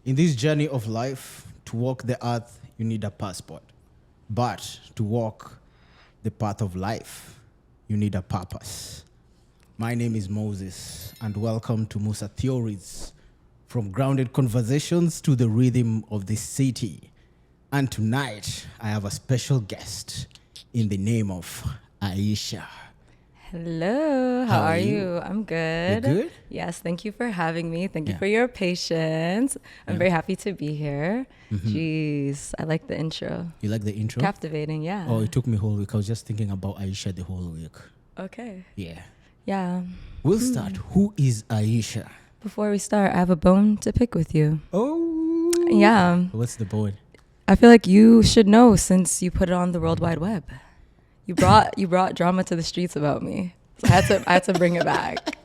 In this journey of life, to walk the earth, you need a passport. But to walk the path of life, you need a purpose. My name is Moses, and welcome to Moussa Theories, from grounded conversations to the rhythm of the city. And tonight, I have a special guest in the name of Aisha. Hello, how are you? I'm good. You're good? Yes, thank you for having me. Thank you for your patience. I'm very happy to be here. Jeez, I like the intro. You like the intro? Captivating, yeah. Oh, it took me whole week. I was just thinking about Aisha the whole week. Okay. Yeah. Yeah. We'll start. Who is Aisha? Before we start, I have a bone to pick with you. Oh. Yeah. What's the bone? I feel like you should know since you put it on the World Wide Web. You brought drama to the streets about me. So I had to bring it back.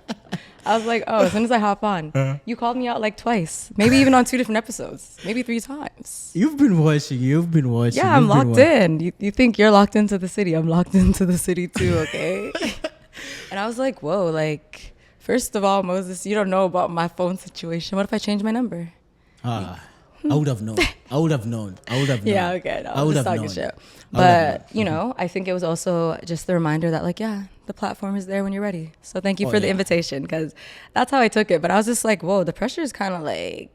I was like, oh, as soon as I hop on, you called me out like twice, maybe even on 2 different episodes, maybe 3 times. You've been watching. Yeah, I'm locked in. You think you're locked into the city? I'm locked into the city too. Okay. And I was like, whoa, like, first of all, Moses, you don't know about my phone situation. What if I change my number? I would have known. Yeah, okay. No, I would I'm just have talking known. shit. But, you know, I think it was also just the reminder that, like, yeah, the platform is there when you're ready. So thank you for the invitation, because that's how I took it. But I was just like, whoa, the pressure is kind of like,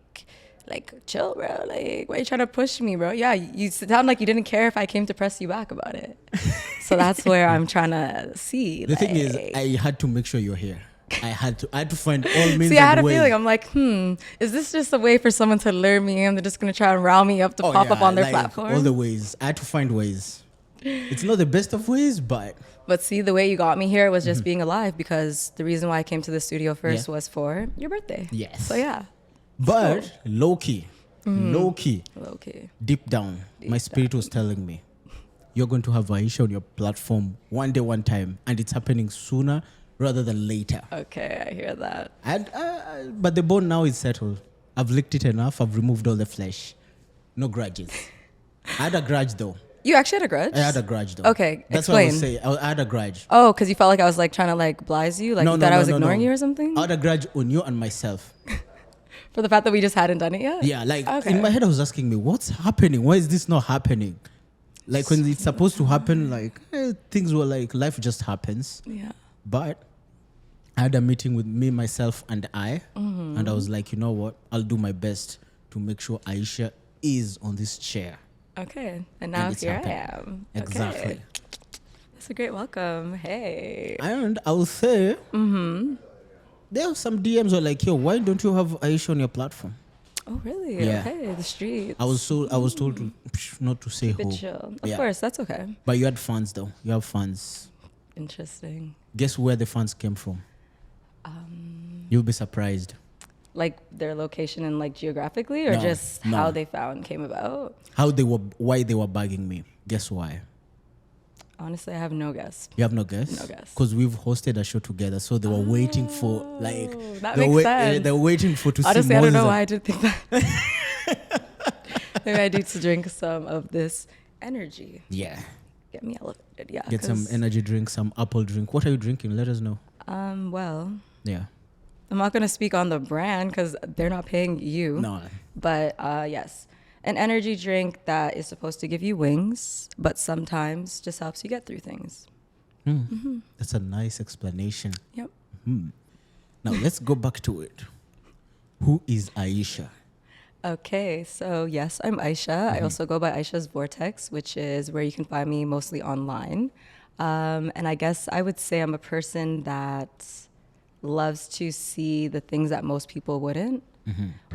chill, bro. Like, why are you trying to push me, bro? Yeah, you sound like you didn't care if I came to press you back about it. So that's where I'm trying to see. The thing is, I had to make sure you're here. I had to find all means. See, I had and a ways. feeling. I'm like, is this just a way for someone to lure me in? They're just gonna try and rile me up to pop up on their platform. All the ways. I had to find ways. It's not the best of ways, but see, the way you got me here was just being alive, because the reason why I came to the studio first was for your birthday. Yes. So yeah. But low key, Okay. deep down, my spirit was telling me, you're going to have Aisha on your platform one day, one time, and it's happening sooner rather than later. Okay, I hear that. And but the bone now is settled. I've licked it enough. I've removed all the flesh. No grudges. I had a grudge though. You actually had a grudge? I had a grudge though. Okay, That's explain. what I was saying. I had a grudge. Oh, because you felt like I was like trying to like blase you? Like you thought I was ignoring you or something? I had a grudge on you and myself. For the fact that we just hadn't done it yet? Yeah, like in my head I was asking me, what's happening? Why is this not happening? Like when it's supposed to happen, like things were like, life just happens. Yeah. But I had a meeting with me, myself, and I. And I was like, you know what? I'll do my best to make sure Aisha is on this chair. Okay. And now it's here happening. I am. Exactly. Okay. That's a great welcome. Hey. And I will say, there are some DMs who are like, yo, why don't you have Aisha on your platform? Oh, really? Yeah. Okay. The streets. I was told to not to say Keep who. it chill. Of Yeah. course. That's okay. But you had fans though. You have fans. Interesting. Guess where the fans came from? You'll be surprised. Like their location and like geographically, or just how they came about? Why they were bugging me. Guess why? Honestly, I have no guess. You have no guess? No guess. Because we've hosted a show together, so they were waiting for like that makes sense. they're waiting for to Honestly, see I don't Moses know why I did think that. Maybe I need to drink some of this energy. Yeah. Get me elevated. Yeah. Get some energy drink, some apple drink. What are you drinking? Let us know. Well, Yeah. I'm not gonna speak on the brand because they're not paying you. No. But yes, an energy drink that is supposed to give you wings, but sometimes just helps you get through things. That's a nice explanation. Yep. Now let's go back to it. Who is Aisha? Okay, so yes, I'm Aisha. I also go by Aisha's Vortex, which is where you can find me mostly online. And I guess I would say I'm a person that loves to see the things that most people wouldn't,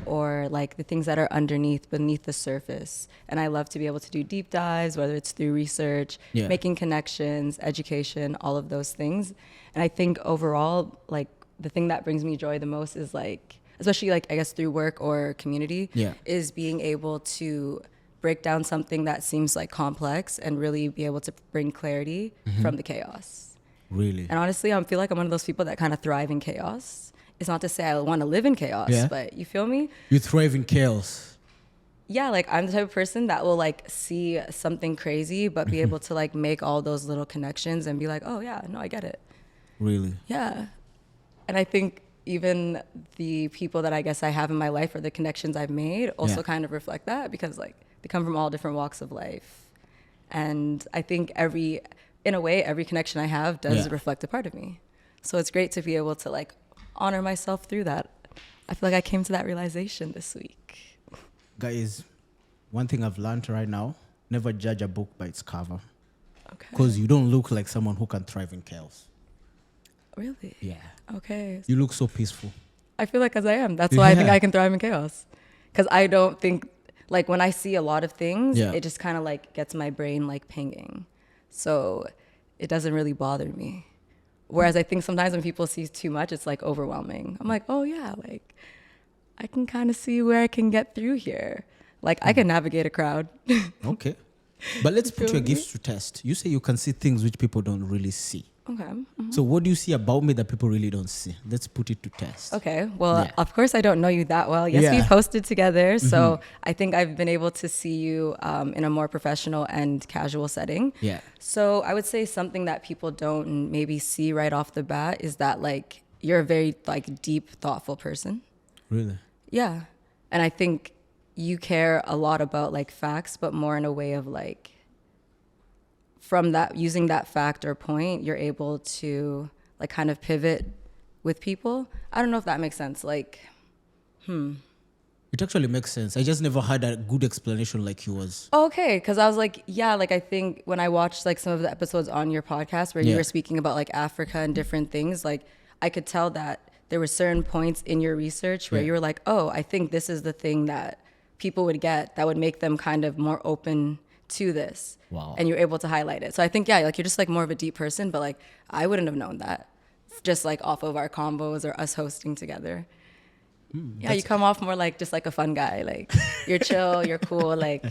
or like the things that are beneath the surface. And I love to be able to do deep dives, whether it's through research, making connections, education, all of those things. And I think overall, like the thing that brings me joy the most is like, especially like I guess through work or community, is being able to break down something that seems like complex and really be able to bring clarity from the chaos. Really? And honestly, I feel like I'm one of those people that kind of thrive in chaos. It's not to say I want to live in chaos, but you feel me? You thrive in chaos. Yeah, like I'm the type of person that will like see something crazy, but be able to like make all those little connections and be like, oh yeah, no, I get it. Really? Yeah. And I think even the people that I guess I have in my life or the connections I've made also kind of reflect that, because like they come from all different walks of life. And I think in a way, every connection I have does reflect a part of me. So it's great to be able to like honor myself through that. I feel like I came to that realization this week. Guys, one thing I've learned right now, never judge a book by its cover. Okay. Because you don't look like someone who can thrive in chaos. Really? Yeah. Okay. You look so peaceful. I feel like as I am. That's why I think I can thrive in chaos. Because I don't think, like when I see a lot of things, it just kind of like gets my brain like pinging. So it doesn't really bother me. Whereas I think sometimes when people see too much, it's like overwhelming. I'm like, oh yeah, like I can kind of see where I can get through here. Like I can navigate a crowd. Okay. But let's put your me? gifts to test. You say you can see things which people don't really see. Okay. Mm-hmm. So what do you see about me that people really don't see? Let's put it to test. Okay. Well, of course, I don't know you that well. Yes, we've hosted together. So I think I've been able to see you in a more professional and casual setting. Yeah. So I would say something that people don't maybe see right off the bat is that like you're a very like deep, thoughtful person. Really? Yeah. And I think you care a lot about like facts, but more in a way of like, from that, using that fact or point, you're able to like kind of pivot with people. I don't know if that makes sense. Like, It actually makes sense. I just never had a good explanation like yours. okay. Cause I was like, yeah, like I think when I watched like some of the episodes on your podcast where you were speaking about like Africa and different things, like I could tell that there were certain points in your research where you were like, oh, I think this is the thing that people would get that would make them kind of more open to this. Wow. And you're able to highlight it. So I think, like you're just like more of a deep person, but like I wouldn't have known that just like off of our combos or us hosting together. Yeah, you come off more like just like a fun guy. Like you're chill, you're cool. Like,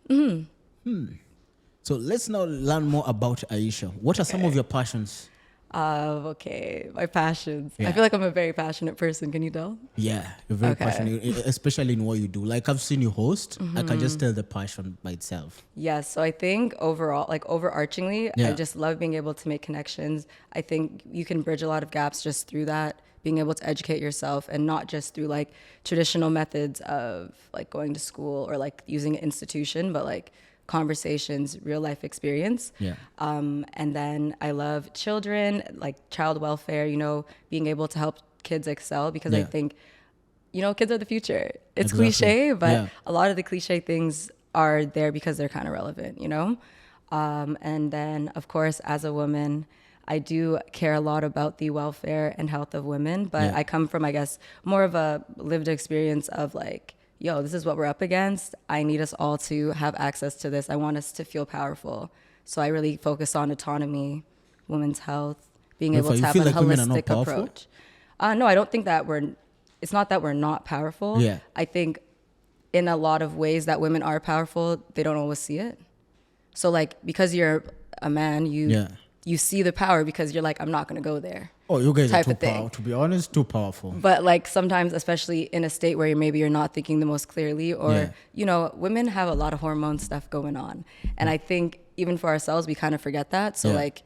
So let's now learn more about Aisha. What are some of your passions? okay, my passions. Yeah. I feel like I'm a very passionate person. Can you tell? Yeah, you're very Okay. passionate, especially in what you do. Like I've seen you host. I can just tell the passion by itself. Yes. So I think overall, like overarchingly, I just love being able to make connections. I think you can bridge a lot of gaps just through that, being able to educate yourself and not just through like traditional methods of like going to school or like using an institution, but like conversations, real life experience. Yeah. And then I love children, like child welfare, you know, being able to help kids excel because I think, you know, kids are the future. It's cliche, but a lot of the cliche things are there because they're kind of relevant, you know? And then, of course, as a woman, I do care a lot about the welfare and health of women, but I come from, I guess, more of a lived experience of like, yo, this is what we're up against. I need us all to have access to this. I want us to feel powerful. So I really focus on autonomy, women's health, being able to have a like women are not holistic powerful? approach. No, I don't think that it's not that we're not powerful. Yeah. I think in a lot of ways that women are powerful, they don't always see it. So like, because you're a man, you see the power because you're like, I'm not going to go there. Oh, you guys are type too of thing. powerful. To be honest, too powerful. But like sometimes, especially in a state where maybe you're not thinking the most clearly, or you know, women have a lot of hormone stuff going on, and I think even for ourselves, we kind of forget that. So like,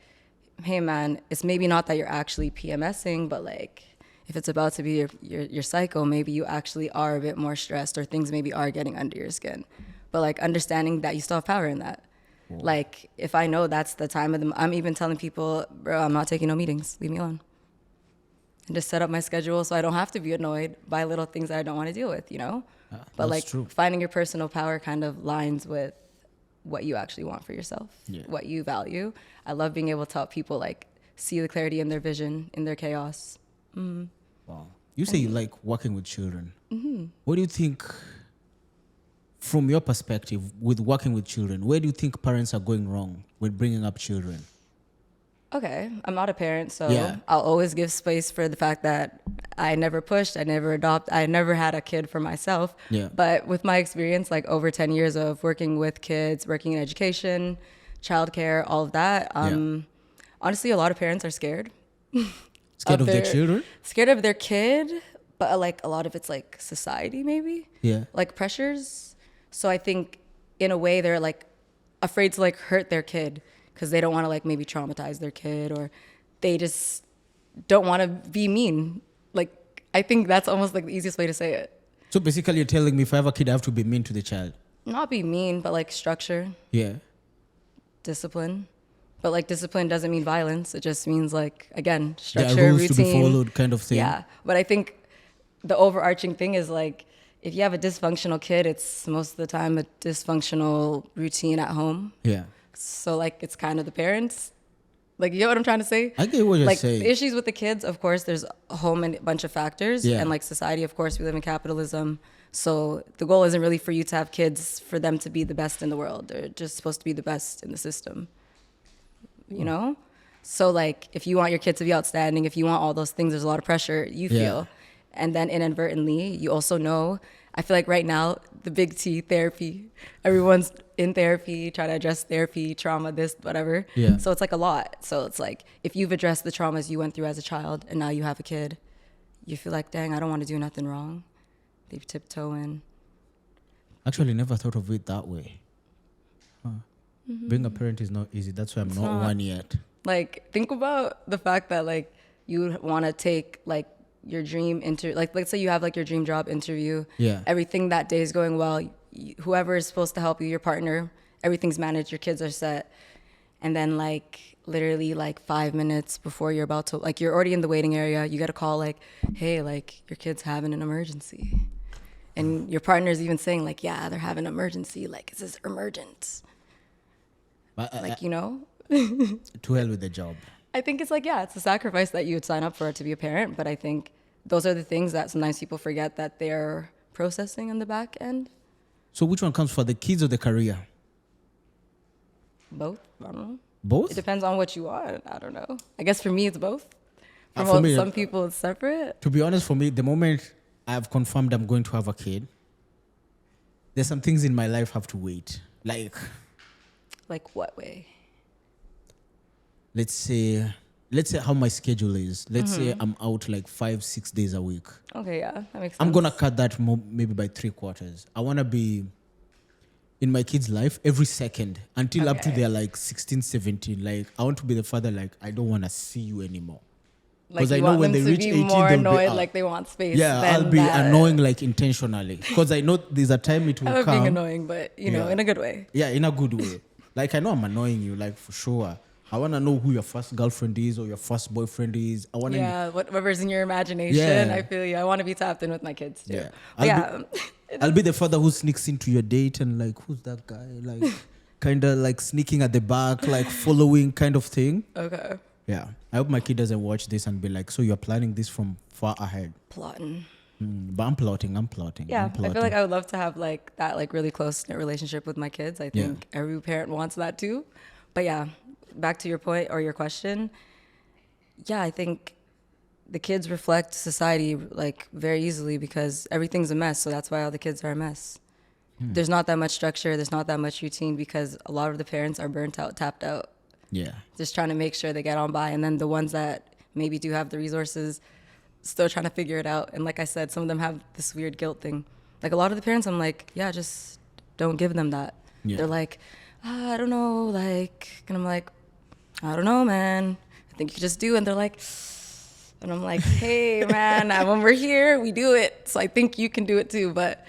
hey man, it's maybe not that you're actually PMSing, but like, if it's about to be your cycle, maybe you actually are a bit more stressed, or things maybe are getting under your skin. But like understanding that you still have power in that. Whoa. Like if I know that's the time of I'm even telling people, bro, I'm not taking no meetings. Leave me alone. And just set up my schedule so I don't have to be annoyed by little things that I don't want to deal with, you know? But like finding your personal power kind of lines with what you actually want for yourself, what you value. I love being able to help people like see the clarity in their vision, in their chaos. Wow. You say you like working with children. What do you think, from your perspective, with working with children, where do you think parents are going wrong with bringing up children? Okay, I'm not a parent, so I'll always give space for the fact that I never pushed, I never adopted, I never had a kid for myself. But with my experience, like over 10 years of working with kids, working in education, childcare, all of that, honestly, a lot of parents are scared. Scared of their children? Scared of their kid, but like a lot of it's like society maybe. Like pressures. So I think in a way they're like afraid to like hurt their kid, because they don't want to like maybe traumatize their kid, or they just don't want to be mean. Like I think that's almost like the easiest way to say it. So basically, you're telling me if I have a kid, I have to be mean to the child. Not be mean, but like structure, Yeah. discipline. But like discipline doesn't mean violence. It just means like, again, There are structure, rules routine. to be followed, kind of thing. Yeah. But I think the overarching thing is like, if you have a dysfunctional kid, it's most of the time a dysfunctional routine at home. Yeah. So like it's kind of the parents. Like, you know what I'm trying to say? I get what you're like saying. the issues with the kids, of course, there's a home and a bunch of factors. Yeah. And like society, of course, we live in capitalism. So the goal isn't really for you to have kids for them to be the best in the world. They're just supposed to be the best in the system. You know? So like if you want your kid to be outstanding, if you want all those things, there's a lot of pressure you feel. And then inadvertently, you also know, I feel like right now, the big T, therapy. Everyone's in therapy, trying to address therapy, trauma, this, whatever. Yeah. So it's like a lot. So it's like, if you've addressed the traumas you went through as a child and now you have a kid, you feel like, dang, I don't want to do nothing wrong. They tiptoe in. Actually, never thought of it that way. Huh. Being a parent is not easy. That's why I'm not one yet. Like, think about the fact that like you want to take like your dream like let's say you have like your dream job interview. Yeah. Everything that day is going well. Whoever is supposed to help you, your partner, everything's managed. Your kids are set. And then like literally like 5 minutes before you're about to, like you're already in the waiting area. You get a call like, hey, like your kid's having an emergency. And your partner's even saying like, yeah, they're having an emergency. Like, is this emergent? Like, you know? To hell with the job. I think it's like, yeah, it's a sacrifice that you would sign up for to be a parent. But I think those are the things that sometimes people forget that they're processing on the back end. So which one comes for the kids or the career? Both. I don't know. Both? It depends on what you want. I don't know. I guess for me, it's both. For me, some people, it's separate. To be honest, for me, the moment I've confirmed I'm going to have a kid, there's some things in my life have to wait. Like What way? let's say how my schedule is. Let's say I'm out like 5-6 days a week. Okay, yeah, that makes sense. I'm gonna cut that maybe by 3/4. I wanna be in my kids' life every second until up to Okay. they're like 16, 17. Like I want to be the father. Like I don't want to see you anymore. Like I you know want when them they to reach be 18, more they'll be annoyed, out. like they want space. Yeah, than I'll be that. annoying like intentionally because I know there's a time it I will love being come. annoying, but you know, Yeah. in a good way. Yeah, in a good way. Like I know I'm annoying you, like for sure. I want to know who your first girlfriend is or your first boyfriend is. I want to. Yeah, whatever's in your imagination. Yeah. I feel you. I want to be tapped in with my kids too. Yeah. But I'll be the father who sneaks into your date and like, who's that guy? Like, kind of like sneaking at the back, like following kind of thing. Okay. Yeah. I hope my kid doesn't watch this and be like, so you're planning this from far ahead. Plotting. But I'm plotting. Yeah, I feel like I would love to have like that like really close knit relationship with my kids. I think every parent wants that too. But yeah, back to your point or your question. Yeah, I think the kids reflect society like very easily because everything's a mess. So that's why all the kids are a mess. There's not that much structure. There's not that much routine because a lot of the parents are burnt out, tapped out, Yeah. just trying to make sure they get on by. And then the ones that maybe do have the resources, still trying to figure it out. And like I said, some of them have this weird guilt thing. Like a lot of the parents, I'm like, yeah, just don't give them that. Yeah. They're like, I don't know, like, and I'm like, I don't know, man. I think you just do. And they're like, and I'm like, hey, man, when we're here, we do it. So I think you can do it too. But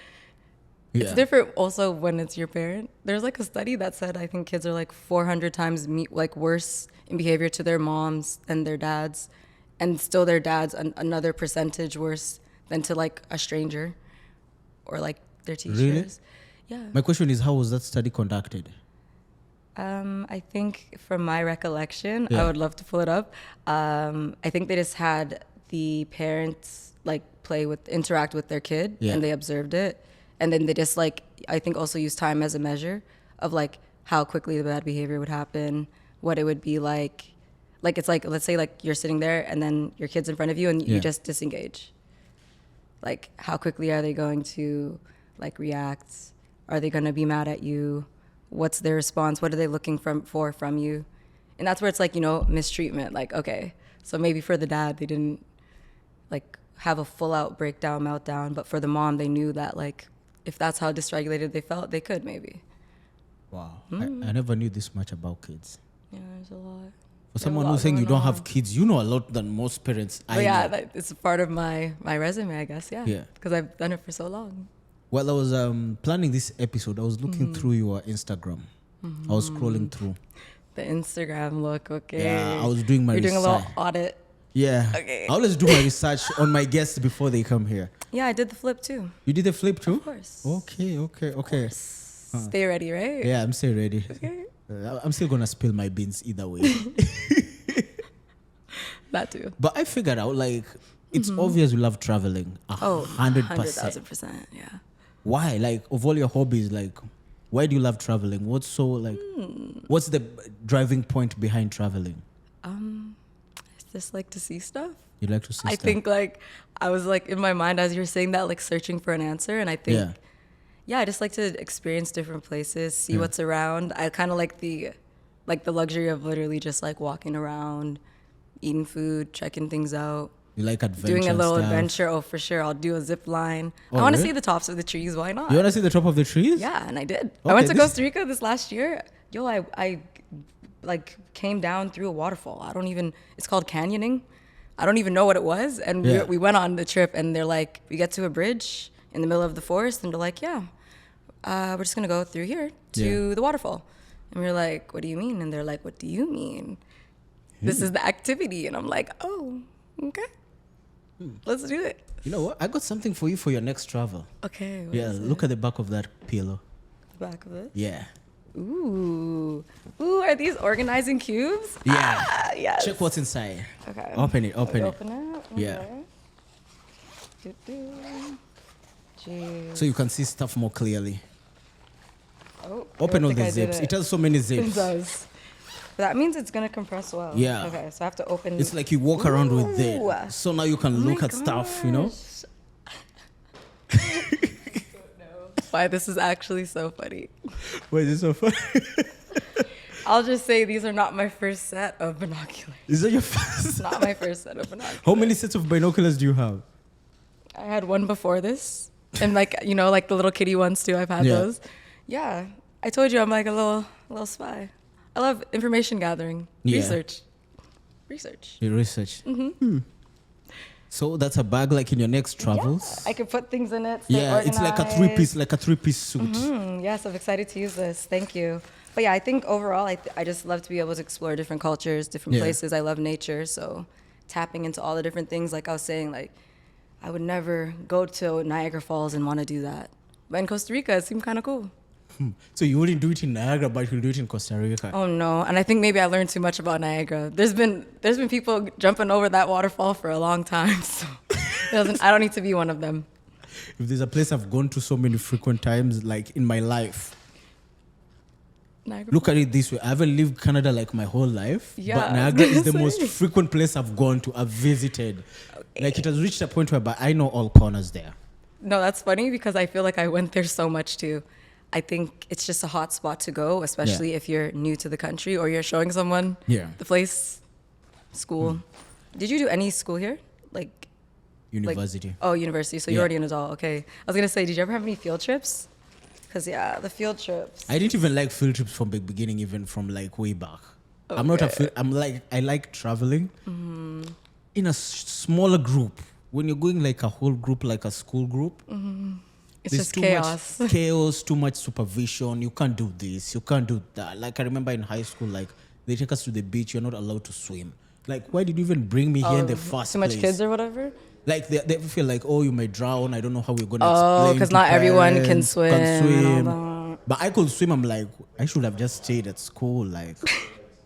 it's different also when it's your parent. There's like a study that said I think kids are like 400 times like worse in behavior to their moms than their dads, and still their dads another percentage worse than to like a stranger or like their teachers. Really? Yeah. My question is, how was that study conducted? I think from my recollection, Yeah. I would love to pull it up. I think they just had the parents like interact with their kid, and they observed it. And then they just like, I think also use time as a measure of like how quickly the bad behavior would happen, what it would be like. Like it's like, let's say like you're sitting there and then your kid's in front of you and you just disengage. Like how quickly are they going to like react? Are they going to be mad at you? What's their response? What are they looking for from you? And that's where it's like, you know, mistreatment. Like, okay, so maybe for the dad, they didn't like have a full out breakdown, meltdown. But for the mom, they knew that like, if that's how dysregulated they felt, they could maybe. Wow. I never knew this much about kids. Yeah, there's a lot. For someone who's saying you don't have kids, you know a lot than most parents. But it's a part of my resume, I guess. Yeah. Because I've done it for so long. Well, I was planning this episode. I was looking through your Instagram. I was scrolling through. The Instagram look, okay. Yeah, I was doing my research. You're doing a little audit. Yeah. Okay. I always do my research on my guests before they come here. Yeah, I did the flip too. You did the flip too? Of course. Okay. Stay ready, right? Yeah, I'm still ready. Okay. I'm still going to spill my beans either way. That too. But I figured out, like, it's obvious you love traveling. 100%. 100,000%, yeah. Why? Like, of all your hobbies, like, why do you love traveling? What's so, like, what's the driving point behind traveling? I just like to see stuff. You like to see I stuff? think, like, I was, like, in my mind as you were saying that, like, searching for an answer. And I think, I just like to experience different places, see what's around. I kind of like the luxury of literally just, like, walking around, eating food, checking things out. You like adventure? Doing a little stuff. adventure. Oh, for sure. I'll do a zip line. Oh, I want to really? see the tops of the trees. Why not? You want to see the top of the trees? Yeah, and I did. Okay, I went to Costa Rica this last year. Yo, I like came down through a waterfall. It's called canyoning. I don't even know what it was. And we went on the trip and they're like, we get to a bridge in the middle of the forest and they're like, we're just going to go through here to the waterfall. And we're like, what do you mean? And they're like, what do you mean? This is the activity. And I'm like, oh, okay. Let's do it. You know what? I got something for you for your next travel. Okay. Look at the back of that pillow. The back of it? Yeah. Ooh, are these organizing cubes? Yeah. Yes. Check what's inside. Okay. Open it. Open it? Yeah. Okay. Jeez. So you can see stuff more clearly. Oh, Open all the zips. It has so many zips. It does. That means it's gonna compress well. Yeah. Okay, so I have to open. It's like you walk around with it. So now you can look at stuff, you know? Why this is actually so funny. Why is it so funny? I'll just say these are not my first set of binoculars. Is that your first? It's not my first set of binoculars. How many sets of binoculars do you have? I had one before this. And like, like the little kitty ones too. I've had those. Yeah. I told you I'm like a little spy. I love information gathering. Research. You research. So that's a bag like in your next travels? Yeah, I could put things in it. It's like a three-piece suit. Yes, I'm excited to use this. Thank you. But yeah, I think overall, I just love to be able to explore different cultures, different places. I love nature, so tapping into all the different things. Like I was saying, like I would never go to Niagara Falls and want to do that. But in Costa Rica, it seemed kind of cool. So you wouldn't do it in Niagara, but you'll do it in Costa Rica. Oh no! And I think maybe I learned too much about Niagara. There's been people jumping over that waterfall for a long time, so I don't need to be one of them. If there's a place I've gone to so many frequent times, like in my life, Niagara look at it this way: I haven't lived Canada like my whole life, Yeah, but Niagara is the most frequent place I've gone to. I've visited. Okay. Like it has reached a point where, but I know all corners there. No, that's funny because I feel like I went there so much too. I think it's just a hot spot to go, especially if you're new to the country or you're showing someone the place, school. Did you do any school here? Like university. University. So you're already an adult. Okay. I was going to say, did you ever have any field trips? Because, the field trips. I didn't even like field trips from the beginning, even from like way back. Okay. I'm not I like traveling in a smaller group. When you're going like a whole group, like a school group, it's just too chaos. much chaos, too much supervision. You can't do this. You can't do that. Like I remember in high school, like they take us to the beach. You're not allowed to swim. Like why did you even bring me here in the first place? Too much kids or whatever? Like they feel like, oh, you may drown. I don't know how we're going to explain. Oh, because not everyone can swim. And all that. But I could swim. I'm like, I should have just stayed at school. Like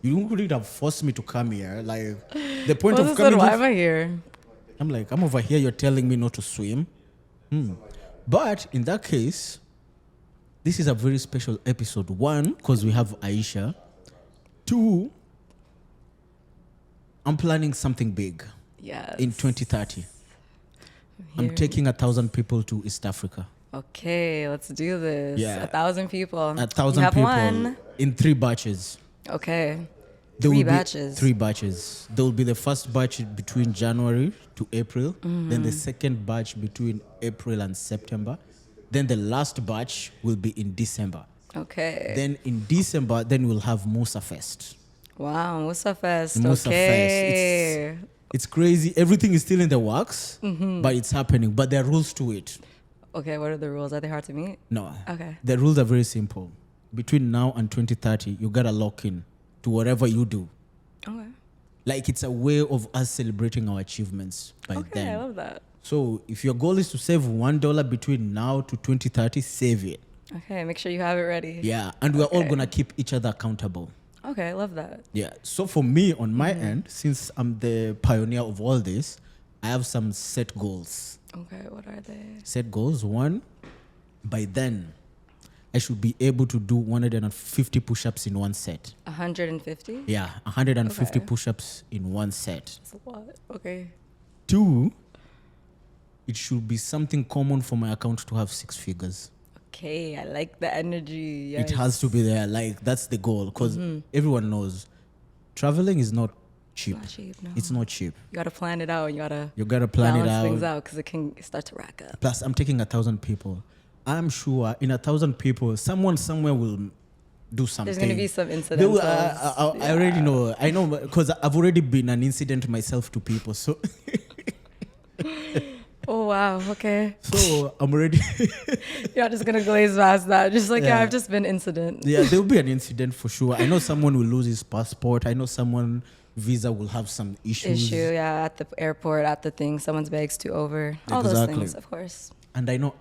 you couldn't have forced me to come here. Like the point of coming why am I here? I'm like, I'm over here. You're telling me not to swim. But in that case, this is a very special episode. 1, because we have Aisha. 2, I'm planning something big. Yes. In 2030. I'm taking 1,000 people to East Africa. Okay, let's do this. Yeah. 1,000 people. 1,000 people. One. In 3 batches. Okay. There 3 will batches. Be 3 batches. There will be the first batch between January to April. Then the second batch between April and September. Then the last batch will be in December. Okay. Then in December, then we'll have Moussa Fest. Wow, Moussa Fest. Moussa Okay. Fest. It's crazy. Everything is still in the works, but it's happening. But there are rules to it. Okay, what are the rules? Are they hard to meet? No. Okay. The rules are very simple. Between now and 2030, you gotta lock in to whatever you do. Okay. Like it's a way of us celebrating our achievements by Okay, then. I love that. So if your goal is to save $1 between now to 2030, save it. Okay, make sure you have it ready. Yeah, and we're all Okay. gonna keep each other accountable. Okay, I love that. Yeah. So for me, on my end, since I'm the pioneer of all this, I have some set goals. Okay, what are they? Set goals. One, by then, I should be able to do 150 push-ups in one set. 150? Yeah, 150 Okay. push-ups in one set. That's a lot. Okay. Two, it should be something common for my account to have 6 figures. Okay, I like the energy. Yes. It has to be there. Like, that's the goal. Because everyone knows traveling is not cheap. Not cheap, no. It's not cheap. You gotta plan it out. You gotta You got to plan it balance things out. out because it can start to rack up. Plus, I'm taking 1,000 people. I'm sure in 1,000 people, someone somewhere will do something. There's gonna be some They incidents. will, I already know. I know because I've already been an incident myself to people. So, Oh wow. Okay. so I'm already. You're just gonna glaze past that. Just like Yeah. I've just been incident. Yeah, there will be an incident for sure. I know someone will lose his passport. I know someone visa will have some issues. Issue. Yeah, at the airport, at the thing, someone's bag's too over. All those Exactly. things, of course. And I know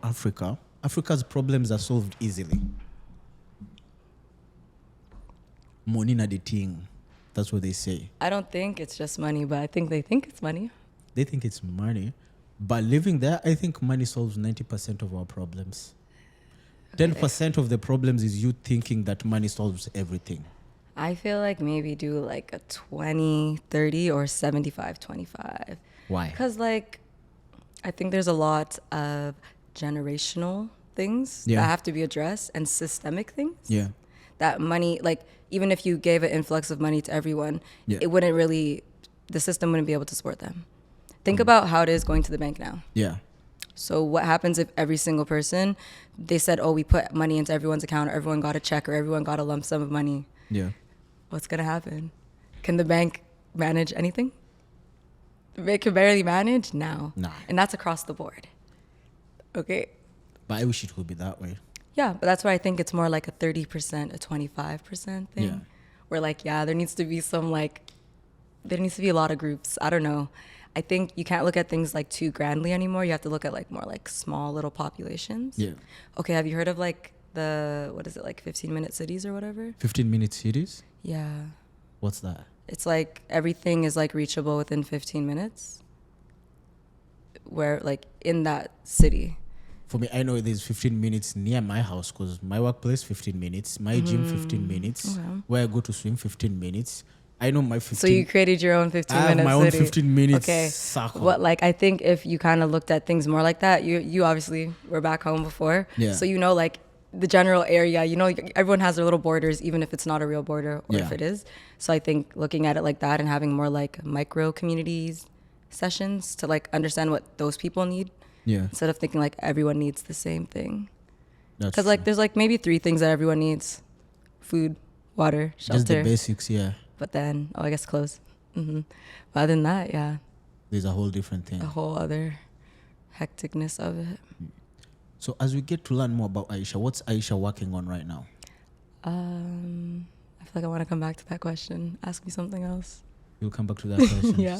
Africa's problems are solved easily. Money na the thing. That's what they say. I don't think it's just money, but I think they think it's money. They think it's money. But living there, I think money solves 90% of our problems. 10% of the problems is you thinking that money solves everything. I feel like maybe do like a 20-30 or 75-25. Why? Because like I think there's a lot of generational things Yeah. that have to be addressed and systemic things. Yeah. That money, like even if you gave an influx of money to everyone, Yeah. it wouldn't really, the system wouldn't be able to support them. Think about how it is going to the bank now. Yeah. So what happens if every single person, they said, oh, we put money into everyone's account, or everyone got a check, or everyone got a lump sum of money. Yeah. What's going to happen? Can the bank manage anything? They can barely manage? No. Nah. And that's across the board. Okay. But I wish it would be that way. Yeah, but that's why I think it's more like a 30%, a 25% thing. Yeah. Where like, yeah, there needs to be some like, there needs to be a lot of groups. I don't know. I think you can't look at things like too grandly anymore. You have to look at like more like small little populations. Yeah. Okay, have you heard of like what is it, like 15-minute cities or whatever? 15-minute cities? Yeah. What's that? It's like everything is like reachable within 15 minutes. Where like in that city. For me, I know there's 15 minutes near my house because my workplace 15 minutes, my gym 15 minutes, Okay. where I go to swim 15 minutes. I know my 15. So you created your own 15 I have minute my own city. 15 minutes Okay. circle. But like I think if you kind of looked at things more like that, you obviously were back home before. Yeah. So you know like the general area, you know everyone has their little borders even if it's not a real border or Yeah. if it is. So I think looking at it like that and having more like micro communities sessions to like understand what those people need Yeah. instead of thinking like everyone needs the same thing. That's Cuz like there's like maybe 3 things that everyone needs. Food, water, just the shelter. basics, yeah. But then, I guess clothes. But other than that, yeah, There's a whole different thing. a whole other hecticness of it. So as we get to learn more about Aisha, what's Aisha working on right now? I feel like I want to come back to that question. Ask me something else. You'll come back to that question. Yeah.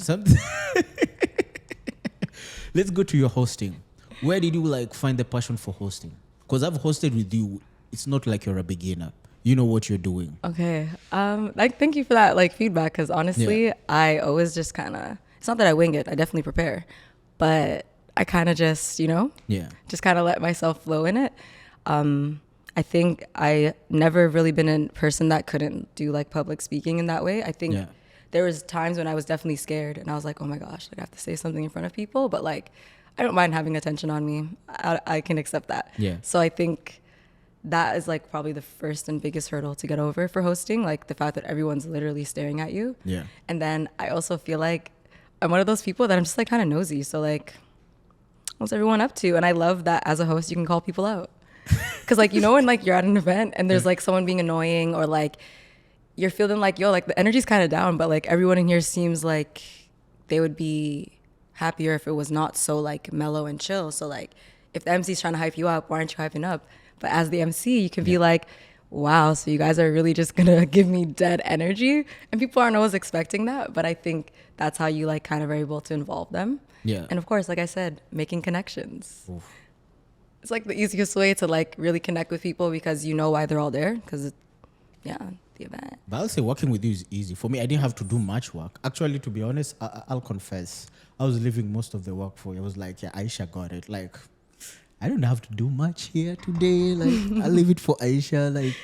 Let's go to your hosting. Where did you like find the passion for hosting? Because I've hosted with you. It's not like you're a beginner. You know what you're doing. Okay. Like, thank you for that like feedback. Because honestly, Yeah. I always just kind of. It's not that I wing it. I definitely prepare, but I kind of just Yeah. just kind of let myself flow in it. I think I never really been a person that couldn't do like public speaking in that way. I think Yeah. there was times when I was definitely scared and I was like, oh my gosh, like I have to say something in front of people. But like, I don't mind having attention on me. I can accept that. Yeah. So I think that is like probably the first and biggest hurdle to get over for hosting. Like the fact that everyone's literally staring at you. Yeah. And then I also feel like I'm one of those people that I'm just like kind of nosy. So like, what's everyone up to? And I love that as a host, you can call people out. Because like, when like you're at an event and there's like someone being annoying or like you're feeling like, yo, like the energy's kind of down, but like everyone in here seems like they would be happier if it was not so like mellow and chill. So like if the MC's trying to hype you up, why aren't you hyping up? But as the MC, you can be like, wow, so you guys are really just gonna give me dead energy? And people aren't always expecting that, but I think that's how you like kind of are able to involve them. Yeah. And of course, like I said, making connections. Oof. It's like the easiest way to like really connect with people because you know why they're all there. Because the event. But I'll say working with you is easy. For me, I didn't have to do much work. Actually, to be honest, I'll confess, I was leaving most of the work for you. I was like, yeah, Aisha got it. Like, I don't have to do much here today. Like, I'll leave it for Aisha. Like,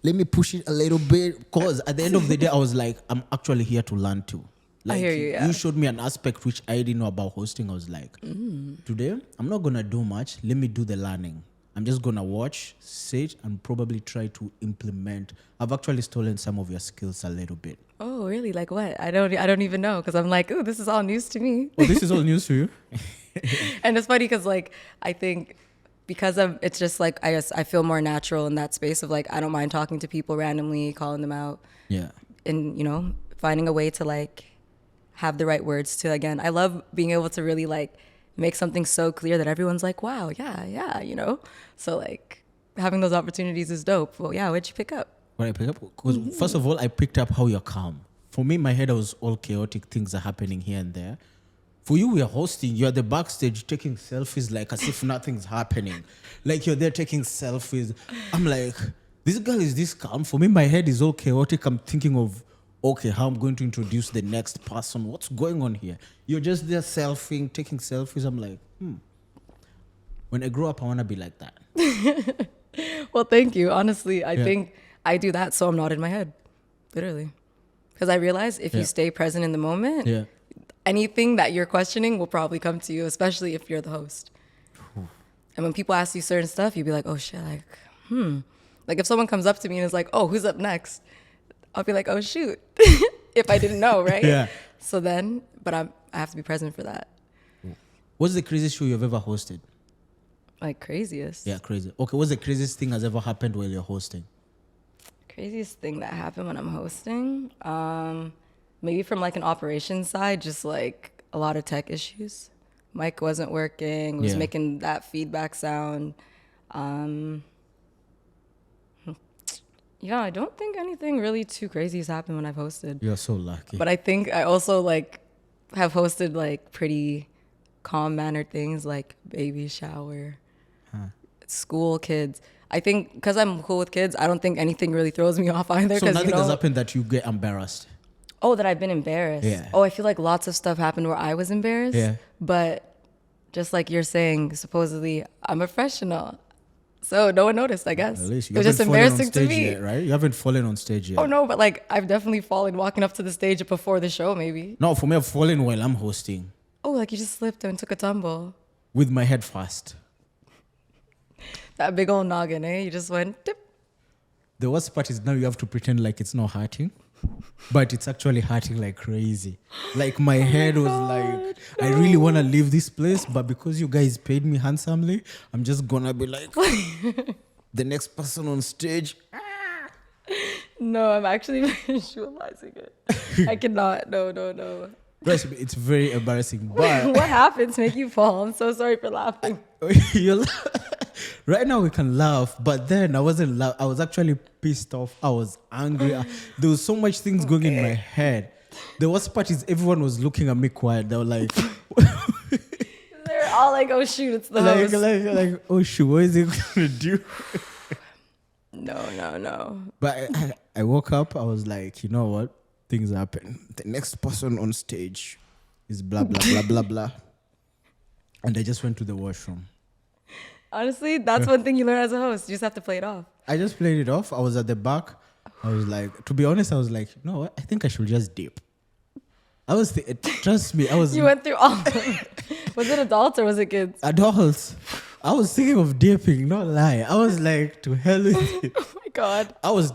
let me push it a little bit. Because at the end of the day, I was like, I'm actually here to learn too. Like, I hear you, yeah. You showed me an aspect which I didn't know about hosting. I was like, today, I'm not going to do much. Let me do the learning. I'm just going to watch, sit, and probably try to implement. I've actually stolen some of your skills a little bit. Oh, really? Like what? I don't even know because I'm like, oh, this is all news to me. Oh, this is all news to you? And it's funny because like I think because it's just like I feel more natural in that space of like I don't mind talking to people randomly, calling them out. Yeah. And you know, finding a way to like have the right words to, again, I love being able to really like make something so clear that everyone's like, wow, yeah, you know? So like having those opportunities is dope. Well, yeah, what'd you pick up? What I pick up? Because first of all, I picked up how you're calm. For me, my head was all chaotic. Things are happening here and there. For you, we are hosting. You're at the backstage taking selfies like as if nothing's happening. Like you're there taking selfies. I'm like, this girl is this calm. For me, my head is all chaotic. I'm thinking of, okay, how I'm going to introduce the next person. What's going on here? You're just there selfieing, taking selfies. I'm like, when I grow up, I want to be like that. Well, thank you. Honestly, I think I do that so I'm not in my head, literally. Because I realize if you stay present in the moment, anything that you're questioning will probably come to you, especially if you're the host. And when people ask you certain stuff, you'll be like, oh shit, like, Like if someone comes up to me and is like, oh, who's up next? I'll be like, oh shoot, if I didn't know, right? Yeah. So then, but I have to be present for that. What's the craziest show you've ever hosted? Like craziest. Yeah, crazy. Okay, what's the craziest thing has ever happened while you're hosting? Craziest thing that happened when I'm hosting, maybe from like an operations side, just like a lot of tech issues. Mic wasn't working, was making that feedback sound. Yeah, I don't think anything really too crazy has happened when I've hosted. You're so lucky. But I think I also like have hosted like pretty calm mannered things like baby shower, school, kids. I think because I'm cool with kids, I don't think anything really throws me off either. So nothing has happened that you get embarrassed? Oh, that I've been embarrassed. Yeah. Oh, I feel like lots of stuff happened where I was embarrassed. Yeah. But just like you're saying, supposedly I'm a professional. So no one noticed, I guess. At least you it was haven't just fallen on embarrassing to stage me. yet, right? You haven't fallen on stage yet. Oh no, but like I've definitely fallen walking up to the stage before the show, maybe. No, for me, I've fallen while I'm hosting. Oh, like you just slipped and took a tumble. With my head first. That big old noggin, eh? You just went dip. The worst part is now you have to pretend like it's not hurting. But it's actually hurting like crazy. Like my head was like, I really want to leave this place, but because you guys paid me handsomely, I'm just gonna be like, the next person on stage. No, I'm actually visualizing it. I cannot. No. Trust me, it's very embarrassing. But What happened to make you fall? I'm so sorry for laughing. Right now we can laugh, but then I wasn't laugh. I was actually pissed off. I was angry. There was so much things going in my head. The worst part is everyone was looking at me quiet. They were like, They're all like, oh shoot, it's the host. like, oh shoot, what is he gonna do? No. But I woke up. I was like, you know what? Things happen. The next person on stage is blah blah blah blah blah, and I just went to the washroom. Honestly, that's one thing you learn as a host. You just have to play it off. I just played it off. I was at the back. I was like, to be honest, I was like, you know what? I think I should just dip. Trust me, I was. You went through all of it. Was it adults or was it kids? Adults. I was thinking of dipping, not lie. I was like, to hell with it. Oh my God. I was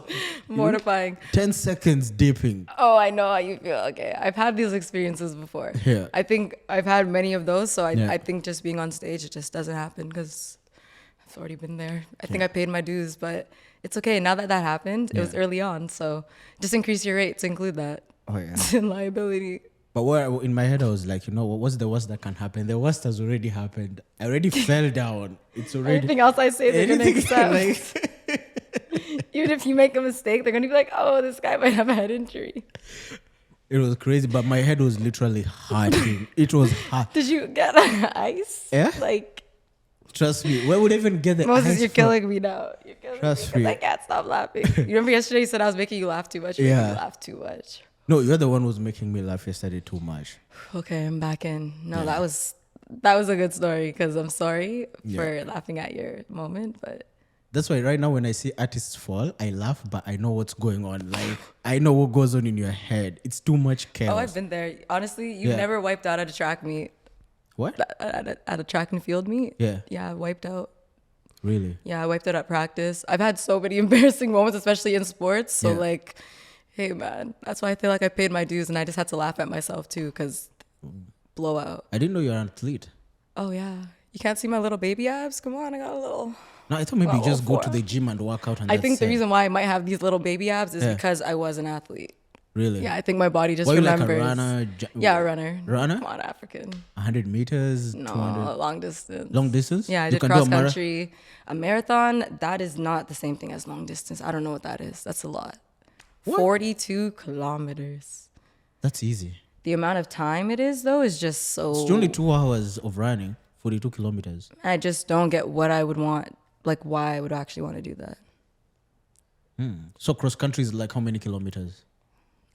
Mortifying. 10 seconds dipping. Oh, I know how you feel. Okay. I've had these experiences before. Yeah. I think I've had many of those. So I think just being on stage, it just doesn't happen because I've already been there. I think I paid my dues, but it's okay. Now that happened, it was early on. So just increase your rate to include that. Oh, yeah. It's in liability. But in my head, I was like, what's the worst that can happen? The worst has already happened. I already fell down. It's already... Anything else I say, they're going to accept. Like... Even if you make a mistake, they're going to be like, oh, this guy might have a head injury. It was crazy, but my head was literally hurting. It was hot. Did you get ice? Yeah? Like... Trust me. Where would I even get the Moses, ice you're from? killing me now. You're killing Trust me. me. I can't stop laughing. You remember yesterday you said I was making you laugh too much? You laugh too much. No, you're the one who was making me laugh yesterday too much. Okay, I'm back in. No, that was a good story because I'm sorry for laughing at your moment, but that's why right now when I see artists fall, I laugh, but I know what's going on. Like I know what goes on in your head. It's too much chaos. oh, I've been there. Honestly, you've never wiped out at a track meet. What? At a track and field meet? Yeah. Yeah, I wiped out. Really? Yeah, I wiped out at practice. I've had so many embarrassing moments, especially in sports. So like, hey man, that's why I feel like I paid my dues and I just had to laugh at myself too because blowout. I didn't know you're an athlete. Oh yeah. You can't see my little baby abs? Come on, I got a little... No, I thought maybe you just go to the gym and work out and I think the reason why I might have these little baby abs is because I was an athlete. Really? Yeah, I think my body just Were you remembers. like a runner? Yeah, a runner. Runner? Come on, African. 100 meters? No, 200? long distance. Long distance? Yeah, I You did can do cross a country. A marathon, that is not the same thing as long distance. I don't know what that is. That's a lot. What? 42 kilometers. That's easy. The amount of time it is, though, is just so... It's only 2 hours of running, 42 kilometers. I just don't get what I would want, like why I would actually want to do that. So cross country is like how many kilometers?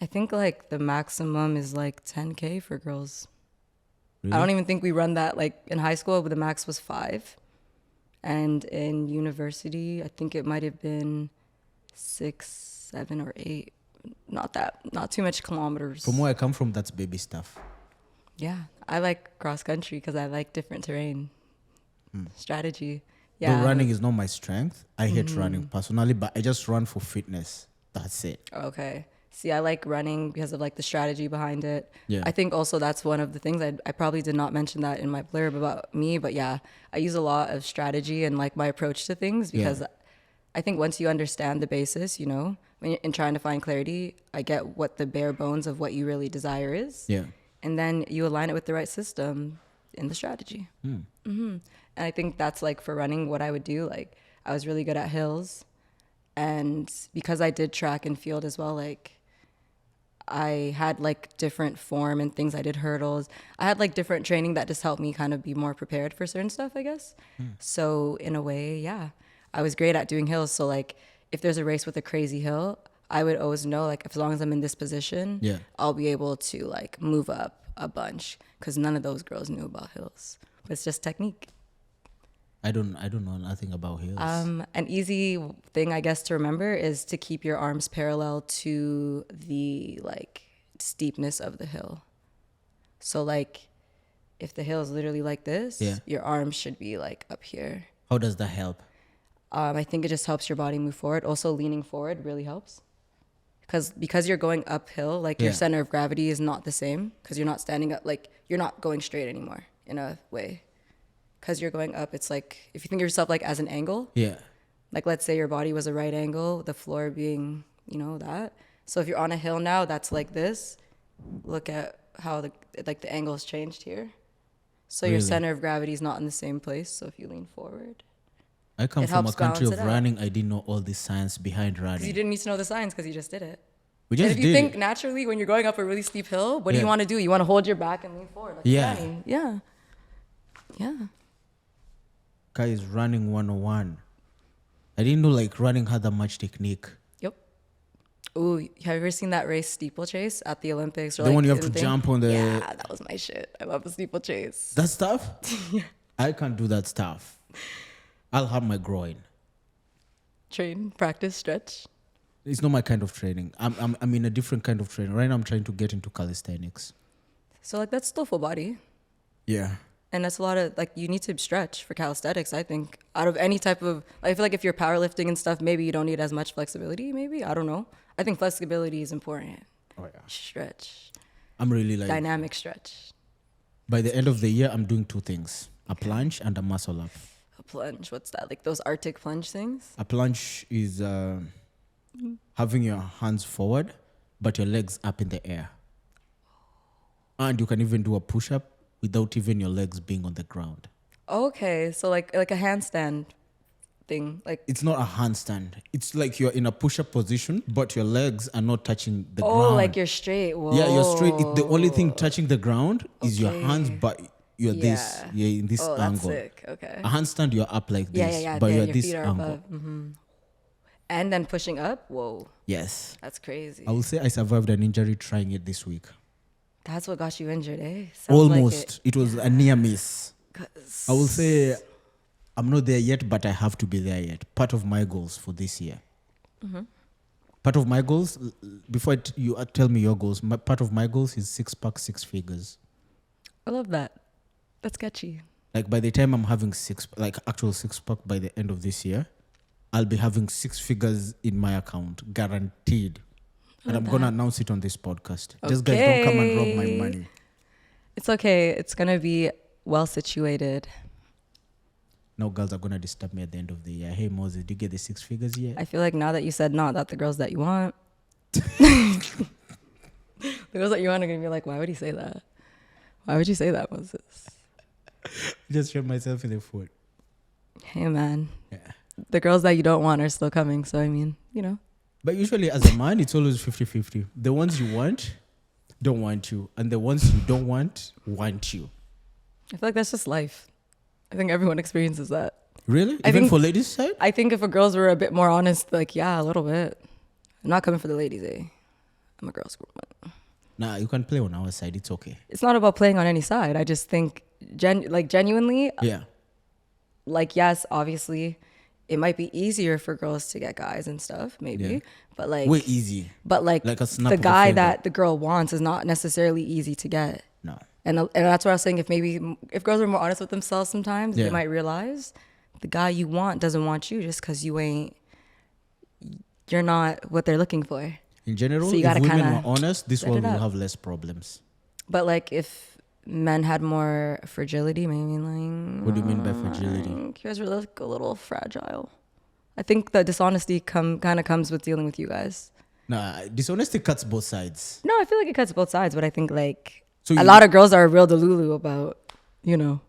I think like the maximum is like 10K for girls. Really? I don't even think we run that like in high school, but the max was 5. And in university, I think it might have been 6, 7, or 8. Not too much kilometers. From where I come from, that's baby stuff. Yeah, I like cross country because I like different terrain. Strategy. Yeah. Yeah. Though running is not my strength. I hate running personally, but I just run for fitness. That's it. Okay. See, I like running because of like the strategy behind it. Yeah. I think also that's one of the things I probably did not mention that in my blurb about me, but yeah, I use a lot of strategy and like my approach to things because I think once you understand the basis, you know, when you're in trying to find clarity, I get what the bare bones of what you really desire is. Yeah. And then you align it with the right system in the strategy. And I think that's like for running what I would do. Like I was really good at hills, and because I did track and field as well, like I had like different form and things. I did hurdles. I had like different training that just helped me kind of be more prepared for certain stuff, I guess. So in a way, yeah, I was great at doing hills. So like if there's a race with a crazy hill, I would always know like as long as I'm in this position, I'll be able to like move up a bunch because none of those girls knew about hills. But it's just technique. I don't know nothing about hills. An easy thing, I guess, to remember is to keep your arms parallel to the like steepness of the hill. So like if the hill is literally like this, your arms should be like up here. How does that help? I think it just helps your body move forward. Also leaning forward really helps. Because you're going uphill, like your center of gravity is not the same because you're not standing up, like you're not going straight anymore in a way. Because you're going up, it's like, if you think of yourself like as an angle, like let's say your body was a right angle, the floor being, you know, that. So if you're on a hill now, that's like this. Look at how the angle's changed here. So your center of gravity is not in the same place. So if you lean forward. I come from a country of running. I didn't know all the science behind running. Because you didn't need to know the science because you just did it. We just and if you think naturally when you're going up a really steep hill, what do you want to do? You want to hold your back and lean forward. Like running. Yeah. Guy is running 101. I didn't know like running had that much technique. Yep. Ooh, have you ever seen that race steeplechase at the Olympics? Or the like one you have to jump on the... Yeah, that was my shit. I love the steeplechase. That stuff? I can't do that stuff. I'll have my groin. Train, practice, stretch. It's not my kind of training. I'm in a different kind of training. Right now I'm trying to get into calisthenics. So like that's still full body. Yeah. And that's a lot of, like, you need to stretch for calisthenics, I think. Out of any type of, I feel like if you're powerlifting and stuff, maybe you don't need as much flexibility, maybe. I don't know. I think flexibility is important. Oh, yeah. Stretch. I'm really like... Dynamic stretch. By the end of the year, I'm doing 2 things. A planche and a muscle up. A plunge. What's that? Like those Arctic plunge things? A plunge is having your hands forward, but your legs up in the air. And you can even do a push-up without even your legs being on the ground. Okay, so like a handstand thing. Like It's not a handstand. It's like you're in a push-up position, but your legs are not touching the ground. oh, like you're straight. Whoa. Yeah, you're straight. The only thing touching the ground is your hands, Okay. but you're this. Yeah. You're in this Oh, angle. that's sick. Okay. A handstand, you're up like Yeah, this, yeah, yeah. but Yeah, you're your this feet are angle. above. And then pushing up. Whoa, Yes. that's crazy. I will say I survived an injury trying it this week. That's what got you injured, eh? Sounds Almost. Like It was a near miss. 'Cause- I will say I'm not there yet, but I have to be there yet. Part of my goals for this year. Part of my goals, before you tell me your goals, part of my goals is 6-pack, 6 figures. I love that. That's catchy. Like by the time I'm having actual 6-pack by the end of this year, I'll be having 6 figures in my account, guaranteed. And I'm going to announce it on this podcast. Just guys, don't come and rob my money. It's okay. It's gonna be well situated. Now girls are going to disturb me at the end of the year. Hey, Moses, did you get the 6 figures yet? I feel like now that you said not that the girls that you want, the girls that you want are gonna be like, why would he say that? Why would you say that, Moses? Just shot myself in the foot. Hey, man. Yeah. The girls that you don't want are still coming. So, I mean, you know. But usually as a man, it's always 50-50. The ones you want don't want you. And the ones you don't want you. I feel like that's just life. I think everyone experiences that. Really? I Even think- for ladies' side? I think if a girls were a bit more honest, like, yeah, a little bit. I'm not coming for the ladies, eh? I'm a girl's group. Nah, you can play on our side. It's okay. It's not about playing on any side. I just think, genuinely, Yeah. like, yes, obviously, it might be easier for girls to get guys and stuff, maybe. Yeah. But like, Way easy. but like Like a snap the of a guy finger. that the girl wants is not necessarily easy to get. No. And that's what I was saying. If girls were more honest with themselves sometimes, Yeah. they might realize the guy you want doesn't want you just because you're not what they're looking for. In general, So you if gotta women kinda were honest, this set world it will up. have less problems. But like if men had more fragility, maybe like, What do you mean by fragility? you guys were like a little fragile. I think the dishonesty kind of comes with dealing with you guys. Nah, dishonesty cuts both sides. No, I feel like it cuts both sides, but I think like So a lot of girls are real delulu about, you know.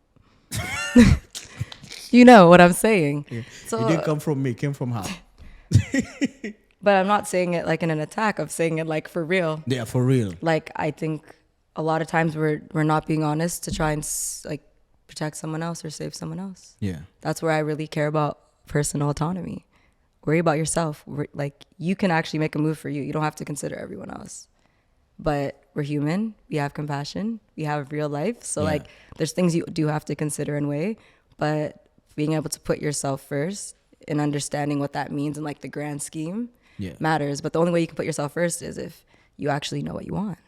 You know what I'm saying. Yeah. So, It didn't come from me, it came from her. but I'm not saying it like in an attack. I'm saying it like for real. Yeah, for real. Like I think a lot of times we're not being honest to try and like protect someone else or save someone else. Yeah. That's where I really care about personal autonomy. Worry about yourself. Like you can actually make a move for you. You don't have to consider everyone else. But we're human. We have compassion. We have real life. So Yeah. like there's things you do have to consider and weigh. But being able to put yourself first and understanding what that means in like the grand scheme Yeah. matters. But the only way you can put yourself first is if you actually know what you want.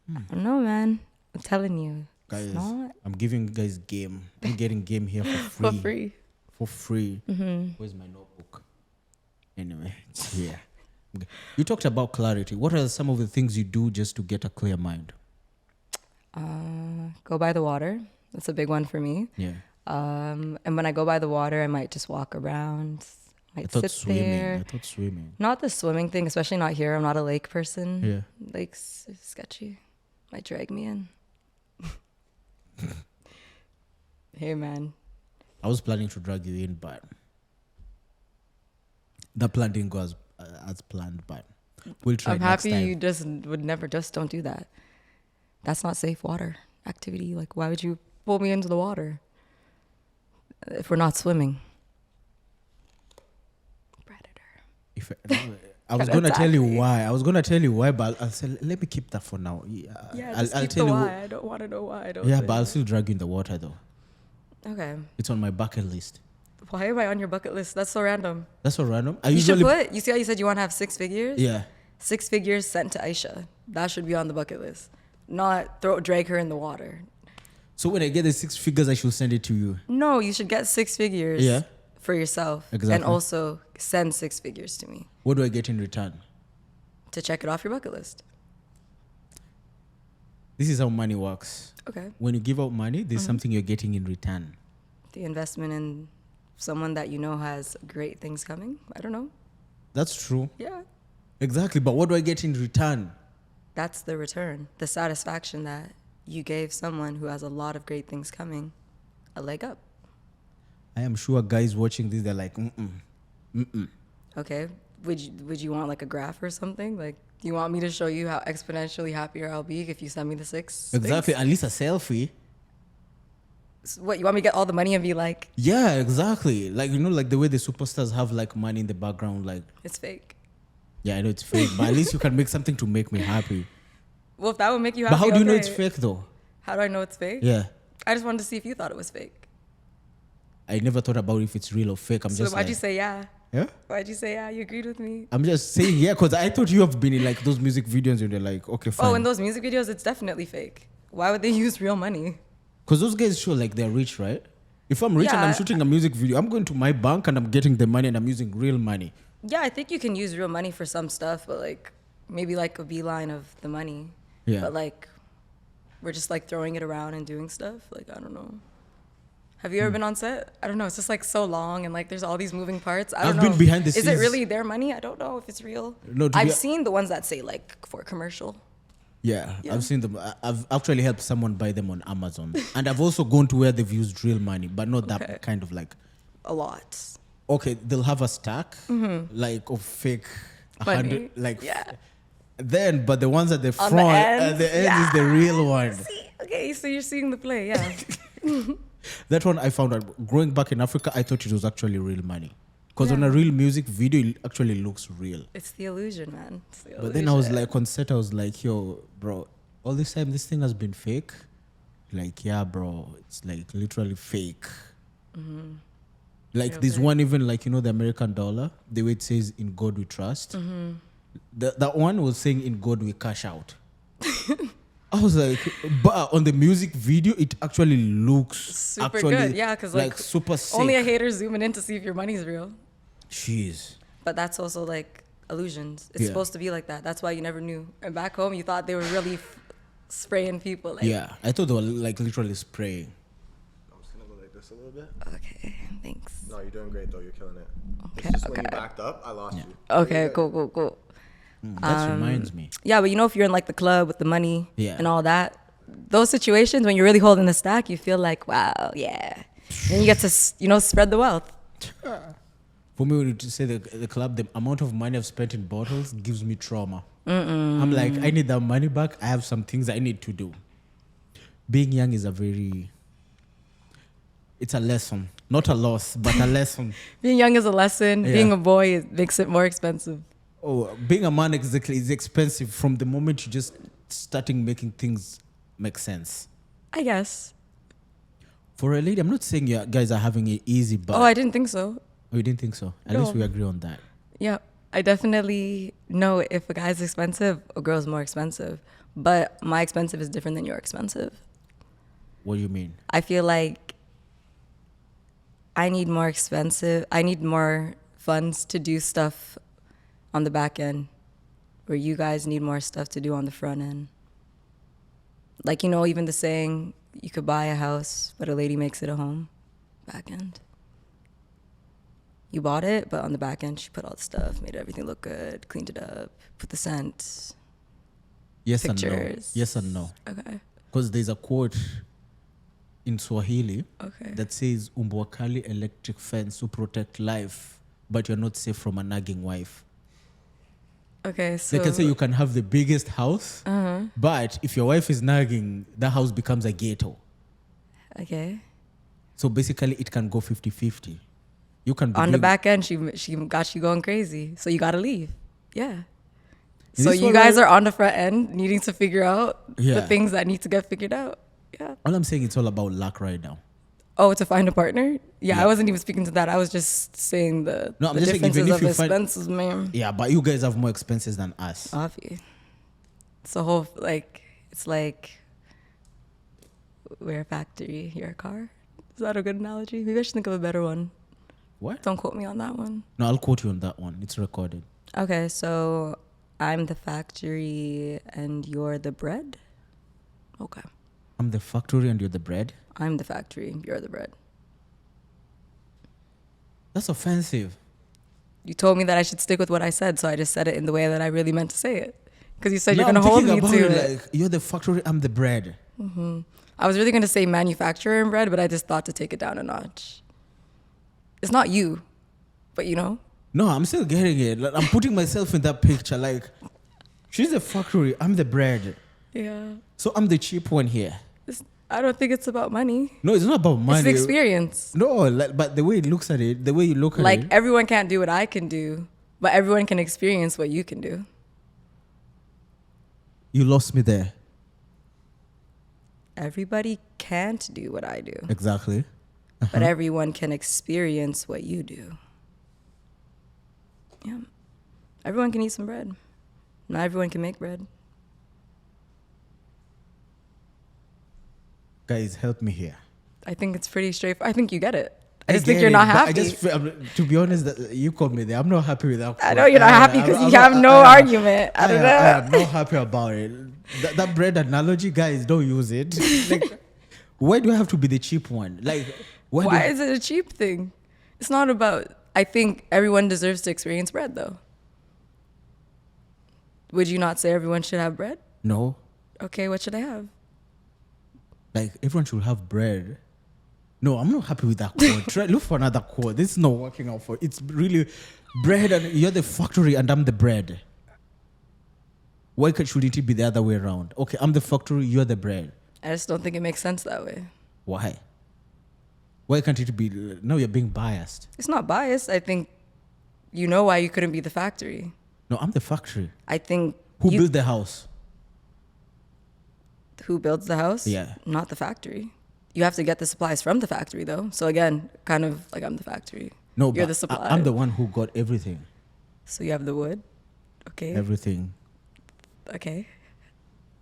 I don't know, man. I'm telling you. Guys, It's not I'm giving you guys game. I'm getting game here for free. for free. For free. Where's my notebook? Anyway, it's here. Okay. You talked about clarity. What are some of the things you do just to get a clear mind? Go by the water. That's a big one for me. Yeah. And when I go by the water, I might just walk around. I Might thought sit swimming. there. I thought swimming. Not the swimming thing, especially not here. I'm not a lake person. Yeah. Lake's sketchy. Might drag me in. Hey, man. I was planning to drag you in, but the plan didn't go as planned. But we'll try I'm next happy time. you would never don't do that. That's not safe water activity. Like, why would you pull me into the water if we're not swimming? Predator. If I was Gotta gonna tell you attack me. why. I was gonna tell you why, but I'll say let me keep that for now. Yeah, I'll tell you. I don't want to know why. I don't. Yeah, but I'll still drag you in the water though. Okay. It's on my bucket list. Why am I on your bucket list? That's so random. That's so random. I You should usually put. You see how you said you want to have 6 figures? yeah. 6 figures sent to Aisha. That should be on the bucket list. Not drag her in the water. So when I get the 6 figures, I should send it to you. No, you should get 6 figures. Yeah. For yourself. Exactly. And also send 6 figures to me What do I get in return? to check it off your bucket list. This is how money works. Okay. When you give out money, there's something you're getting in return. The investment in someone that you know has great things coming. I don't know. That's true. Yeah. Exactly. But what do I get in return? That's the return. The satisfaction that you gave someone who has a lot of great things coming a leg up. I am sure guys watching this, they're like, Okay. Would you want like a graph or something? Like, do you want me to show you how exponentially happier I'll be if you send me the 6? Exactly. things? At least a selfie. So what, you want me to get all the money and be like, Yeah, exactly. Like, you know, like the way the superstars have like money in the background, like, it's fake? yeah, I know it's fake, but at least you can make something to make me happy. Well, if that would make you happy, But how do you know okay. it's fake though? How do I know it's fake? Yeah. I just wanted to see if you thought it was fake. I never thought about if it's real or fake. I'm So just why'd like, you say yeah? yeah? Why'd you say yeah? You agreed with me? I'm just saying yeah, because I thought you have been in like those music videos and they're like, okay, fine. Oh, in those music videos, it's definitely fake. Why would they use real money? Because those guys show like they're rich, right? If I'm rich and I'm Yeah. shooting a music video, I'm going to my bank and I'm getting the money and I'm using real money. Yeah, I think you can use real money for some stuff, but like maybe like a beeline of the money. Yeah. But like we're just like throwing it around and doing stuff. Like, I don't know. Have you ever been on set? I don't know. It's just like so long and like there's all these moving parts. I don't I've know. been behind the Is it scenes. really their money? I don't know if it's real. No, to I've be- seen the ones that say like for a commercial. Yeah, Yeah. I've seen them. I've actually helped someone buy them on Amazon. And I've also gone to where they've used real money, but not Okay. that kind of like, A lot. okay, they'll have a stack like of fake Money. 100, like Yeah. then, but the ones at the On front, the at the end ends, is the real one. See? Okay, so you're seeing the play, yeah. That one I found out growing back in Africa. I thought it was actually real money because on a real music video, it actually looks real. It's the illusion, man. It's the But then I was illusion. like on set, I was like, yo, bro, all this time this thing has been fake. Like, yeah, bro, it's like literally fake. Like Real this thing. one, even like, you know, the American dollar, the way it says in God we trust. That one was saying in God we cash out. I was like, but on the music video, it actually looks super actually good. Yeah, because like super sick. only a hater zooming in to see if your money's real. Jeez. But that's also like illusions. It's Yeah. supposed to be like that. That's why you never knew. And back home, you thought they were really spraying people. Like, Yeah, I thought they were like literally spraying. I'm just gonna go like this a little bit. Okay, thanks. No, you're doing great though. You're killing it. Okay, It's just when you okay. backed up, I lost you. Okay, Yeah. cool. That reminds me. Yeah, but you know, if you're in like the club with the money Yeah. and all that, those situations when you're really holding the stack, you feel like, wow, yeah. Then you get to, spread the wealth. For me, when you say the club, the amount of money I've spent in bottles gives me trauma. I'm like, I need that money back. I have some things I need to do. Being young is it's a lesson. Not a loss, but a lesson. Being young is a lesson. Yeah. Being a boy makes it more expensive. Oh, being a man exactly is expensive from the moment you just starting making things make sense. I guess. For a lady, I'm not saying you guys are having it easy, but... Oh, I didn't think so. Oh, you didn't think so? At No. least we agree on that. Yeah, I definitely know if a guy's expensive, a girl's more expensive. But my expensive is different than your expensive. What do you mean? I feel like I need more funds to do stuff on the back end, where you guys need more stuff to do on the front end. Like, even the saying, you could buy a house, but a lady makes it a home. Back end. You bought it, but on the back end, she put all the stuff, made everything look good, cleaned it up, put the scent, Yes pictures. and no. Yes and no. Okay. Because there's a quote in Swahili Okay. that says, Umbwakali electric fence to protect life, but you're not safe from a nagging wife. Okay, so... They can say you can have the biggest house, but if your wife is nagging, that house becomes a ghetto. Okay. So basically, it can go 50-50. You can be On the doing- back end, she got you going crazy. So you got to leave. Yeah. Is So this you what guys I- are on the front end needing to figure out the Yeah. things that need to get figured out. Yeah. All I'm saying, it's all about luck right now. Oh, to find a partner? Yeah, Yeah. I wasn't even speaking to that. I was just saying the No, I'm the just saying, differences even if of you find- expenses, man. Yeah, but you guys have more expenses than us. Obvious. It's a whole, it's like we're a factory, you're a car. Is that a good analogy? Maybe I should think of a better one. What? Don't quote me on that one. No, I'll quote you on that one. It's recorded. Okay, so I'm the factory and you're the bread? Okay. I'm the factory and you're the bread. I'm the factory, you're the bread. That's offensive. You told me that I should stick with what I said, so I just said it in the way that I really meant to say it. Because you said No, you're going to I'm hold thinking me about to it it. like, you're the factory, I'm the bread. I was really going to say manufacturer in bread, but I just thought to take it down a notch. It's not you, but you know. No, I'm still getting it. Like, I'm putting myself in that picture. Like, she's the factory, I'm the bread. Yeah. So I'm the cheap one here. I don't think it's about money. No, it's not about money. It's the experience. No, like, but the way it looks at it, the way you look at Like it. everyone can't do what I can do, but everyone can experience what you can do. You lost me there. Everybody can't do what I do, Exactly. but everyone can experience what you do. Yeah. Everyone can eat some bread. Not everyone can make bread. Guys, help me here. I think it's pretty straightforward. I think you get it. I I just think get you're it, not but I happy. just to be honest, you called me there. I'm not happy with that. I know you're not happy because you have no argument. I don't know. I am not happy about it. That bread analogy, guys, don't use it. Like, why do I have to be the cheap one? Like, Why is it a cheap thing? It's not about. I think everyone deserves to experience bread, though. Would you not say everyone should have bread? No, Okay, what should I have? like everyone should have bread. No, I'm not happy with that quote. Try look for another quote. This is not working out for. It's really bread, and you're the factory, and I'm the bread. Why shouldn't it be the other way around? Okay, I'm the factory, you're the bread. I just don't think it makes sense that way. Why? Why can't it be? No, you're being biased. It's not biased. I think you know why you couldn't be the factory. No, I'm the factory. I think Who built the house? who builds the house? Yeah. Not the factory. You have to get the supplies from the factory, though. So again, kind of like I'm the factory. No, You're but the supplier. I'm the one who got everything. So you have the wood. Okay. Everything. Okay.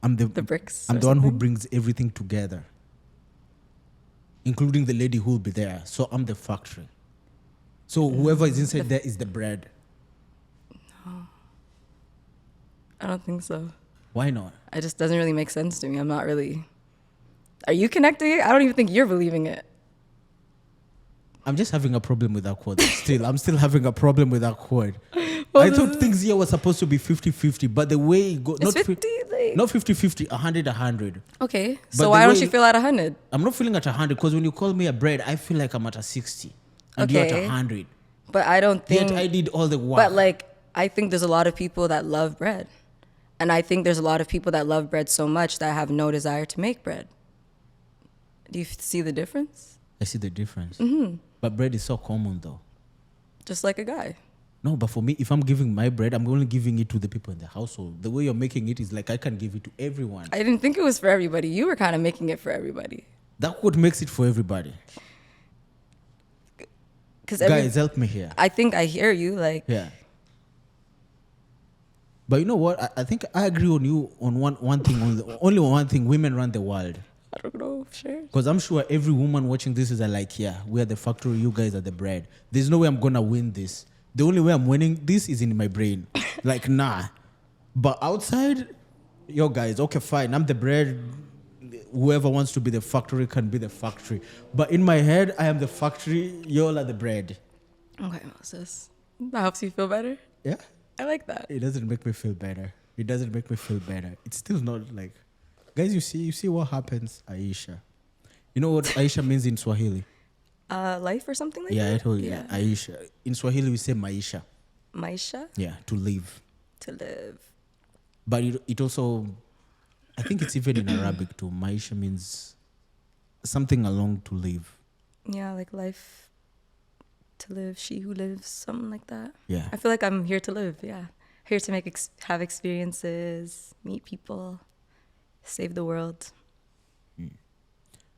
I'm the bricks. I'm or the one who something? brings everything together, including the lady who will be there. So I'm the factory. So whoever is inside there is the bread. I don't think so. Why not? It just doesn't really make sense to me. I'm not really. Are you connecting it? I don't even think you're believing it. I'm just having a problem with that quote. I'm still having a problem with that quote. I thought things here were supposed to be 50-50, but the way it goes, It's 50. not 50-50, 100-100. Okay. But So the why don't way- you feel at 100? I'm not feeling at 100 because when you call me a bread, I feel like I'm at a 60. And you're at Okay. 100. But I don't think. Yet I did all the work. But like, I think there's a lot of people that love bread. And I think there's a lot of people that love bread so much that have no desire to make bread. Do you see the difference? I see the difference. Mm-hmm. But bread is so common though. Just like a guy. No, but for me, if I'm giving my bread, I'm only giving it to the people in the household. The way you're making it is like I can give it to everyone. I didn't think it was for everybody. You were kind of making it for everybody. That's what makes it for everybody. Because Guys, help me here. I think I hear you. Like, Yeah. But you know what? I think I agree on you on one thing. Only on one thing. Women run the world. I don't know, sure. Because I'm sure every woman watching this is like, yeah, we are the factory. You guys are the bread. There's no way I'm gonna win this. The only way I'm winning this is in my brain. Like, nah. But outside, yo guys, okay, fine. I'm the bread. Whoever wants to be the factory can be the factory. But in my head, I am the factory. Y'all are the bread. Okay, Moses. That helps you feel better? Yeah. I like that. It doesn't make me feel better. It doesn't make me feel better. It's still not like, guys. You see what happens, Aisha. You know what Aisha means in Swahili? Life or something like Yeah, that? I told you. Yeah. Aisha. In Swahili, we say maisha. Maisha? Yeah, to live. To live. But it also, I think it's even in Arabic too. Maisha means something along to live. Yeah, like life to live, she who lives, something like that. Yeah. I feel like I'm here to live, yeah. Here to have experiences, meet people, save the world.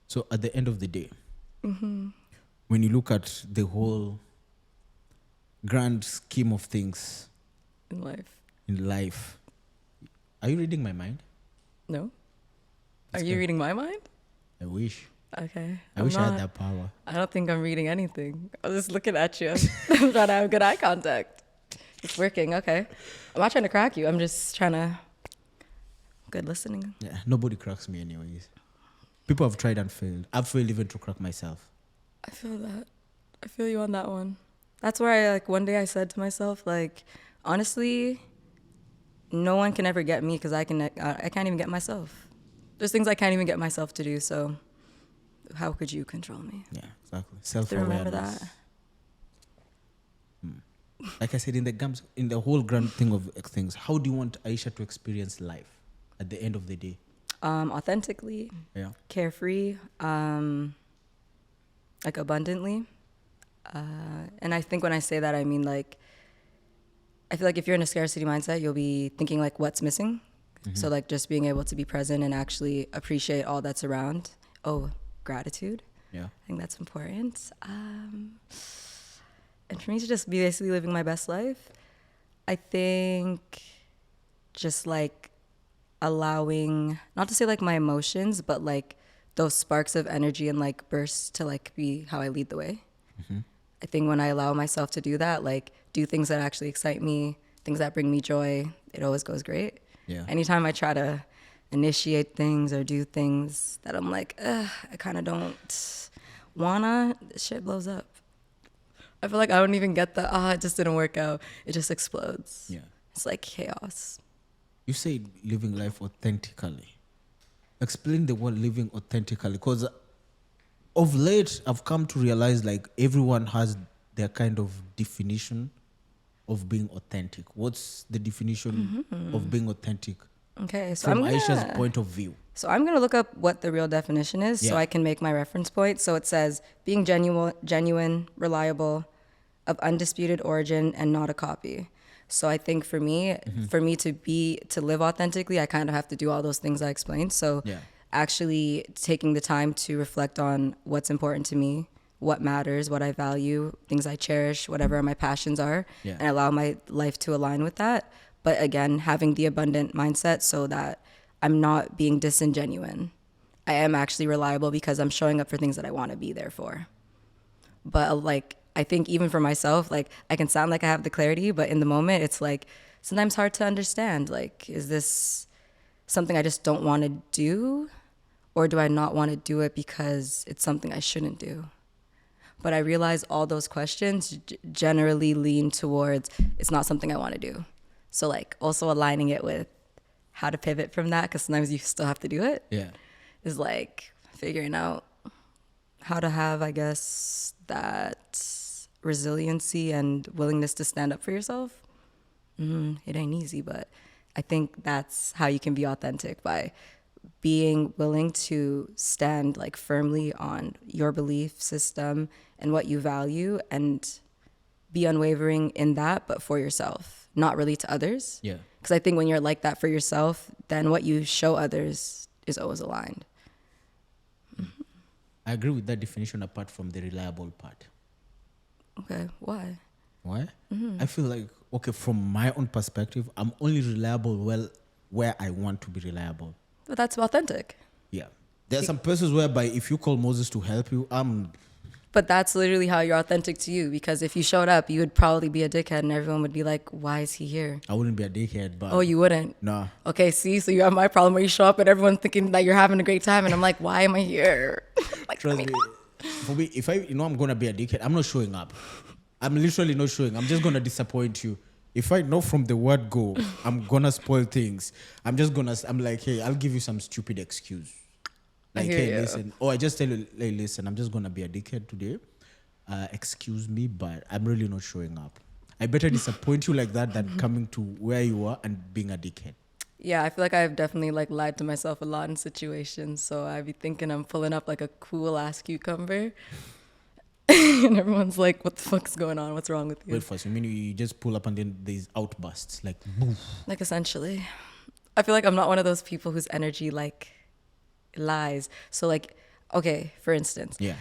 So at the end of the day, when you look at the whole grand scheme of things In life. in life, are you reading my mind? No? That's Are you good. reading my mind? I wish. Okay. I I'm wish I had not. that power. I don't think I'm reading anything. I was just looking at you. I'm trying to have good eye contact. It's working, okay. I'm not trying to crack you. I'm just trying to... Good listening. Yeah, nobody cracks me anyways. People have tried and failed. I've failed even to crack myself. I feel that. I feel you on that one. That's where I like one day I said to myself, like, honestly, no one can ever get me because I can't even get myself. There's things I can't even get myself to do. So how could you control me? Yeah, exactly. Do you remember Self-awareness. that? Like I said, in the whole grand thing of things, how do you want Aisha to experience life at the end of the day? Authentically, Yeah. carefree, like abundantly. And I think when I say that, I mean like, I feel like if you're in a scarcity mindset, you'll be thinking like what's missing. So like just being able to be present and actually appreciate all that's around. Oh, gratitude. Yeah. I think that's important. And for me to just be basically living my best life, I think just like allowing, not to say like my emotions, but like those sparks of energy and like bursts to like be how I lead the way. I think when I allow myself to do that, like do things that actually excite me, things that bring me joy, it always goes great. Yeah. Anytime I try to initiate things or do things that I'm like, I kind of don't wanna, shit blows up. I feel like I don't even get the, it just didn't work out. It just explodes. Yeah. It's like chaos. You say living life authentically. Explain the word living authentically, because of late I've come to realize like everyone has their kind of definition of being authentic. What's the definition of being authentic Okay, so from I'm gonna, Aisha's point of view? So I'm gonna look up what the real definition is so Yeah. I can make my reference point. So it says being genuine, reliable, of undisputed origin, and not a copy. So I think for me to live authentically, I kind of have to do all those things I explained. So Yeah. actually taking the time to reflect on what's important to me, what matters, what I value, things I cherish, whatever my passions are, Yeah. and allow my life to align with that. But again, having the abundant mindset so that I'm not being disingenuine. I am actually reliable because I'm showing up for things that I want to be there for. But like, I think even for myself, like I can sound like I have the clarity, but in the moment, it's like sometimes hard to understand. Like, is this something I just don't want to do? Or do I not want to do it because it's something I shouldn't do? But I realize all those questions generally lean towards it's not something I want to do. So like also aligning it with how to pivot from that, because sometimes you still have to do it, Yeah. is like figuring out how to have, I guess, that resiliency and willingness to stand up for yourself. It ain't easy, but I think that's how you can be authentic, by being willing to stand like firmly on your belief system and what you value and be unwavering in that, but for yourself, not really to others. Yeah. Because I think when you're like that for yourself, then what you show others is always aligned. I agree with that definition apart from the reliable part. Okay, why? Why? I feel like, okay, from my own perspective, I'm only reliable where I want to be reliable. But that's authentic. Yeah. There are some persons whereby if you call Moses to help you, But that's literally how you're authentic to you. Because if you showed up, you would probably be a dickhead and everyone would be like, why is he here? I wouldn't be a dickhead, but Oh, you wouldn't? nah. Okay, see, so you have my problem where you show up and everyone's thinking that you're having a great time. And I'm like, why am I here? Like, Trust me. For me, if I'm gonna be a dickhead, I'm not showing up. I'm literally not showing. I'm just gonna disappoint you. If I know from the word go, I'm gonna spoil things. I'm like, hey, I'll give you some stupid excuse. Like, hear hey, you. listen. Or I just tell you, hey, listen, I'm just gonna be a dickhead today. Excuse me, but I'm really not showing up. I better disappoint you like that than coming to where you are and being a dickhead. Yeah, I feel like I've definitely like lied to myself a lot in situations. So I'd be thinking I'm pulling up like a cool ass cucumber. And everyone's like, what the fuck's going on? What's wrong with you? Wait first, you mean you just pull up and then there's outbursts like boof. Like essentially. I feel like I'm not one of those people whose energy like lies. So like, okay, for instance. Yeah.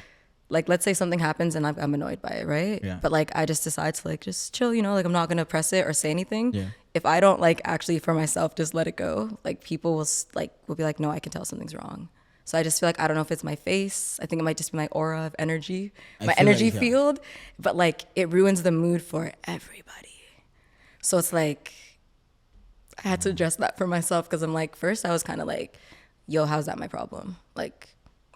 Like, let's say something happens and I'm annoyed by it, right? Yeah. But like, I just decide to like, just chill, like I'm not going to press it or say anything. Yeah. If I don't like actually for myself, just let it go. Like people will be like, no, I can tell something's wrong. So I just feel like, I don't know if it's my face. I think it might just be my aura of energy, my energy like, yeah. field, but like it ruins the mood for everybody. So it's like, I had to address that for myself. Cause I'm like, first I was kind of like, yo, how's that my problem? Like,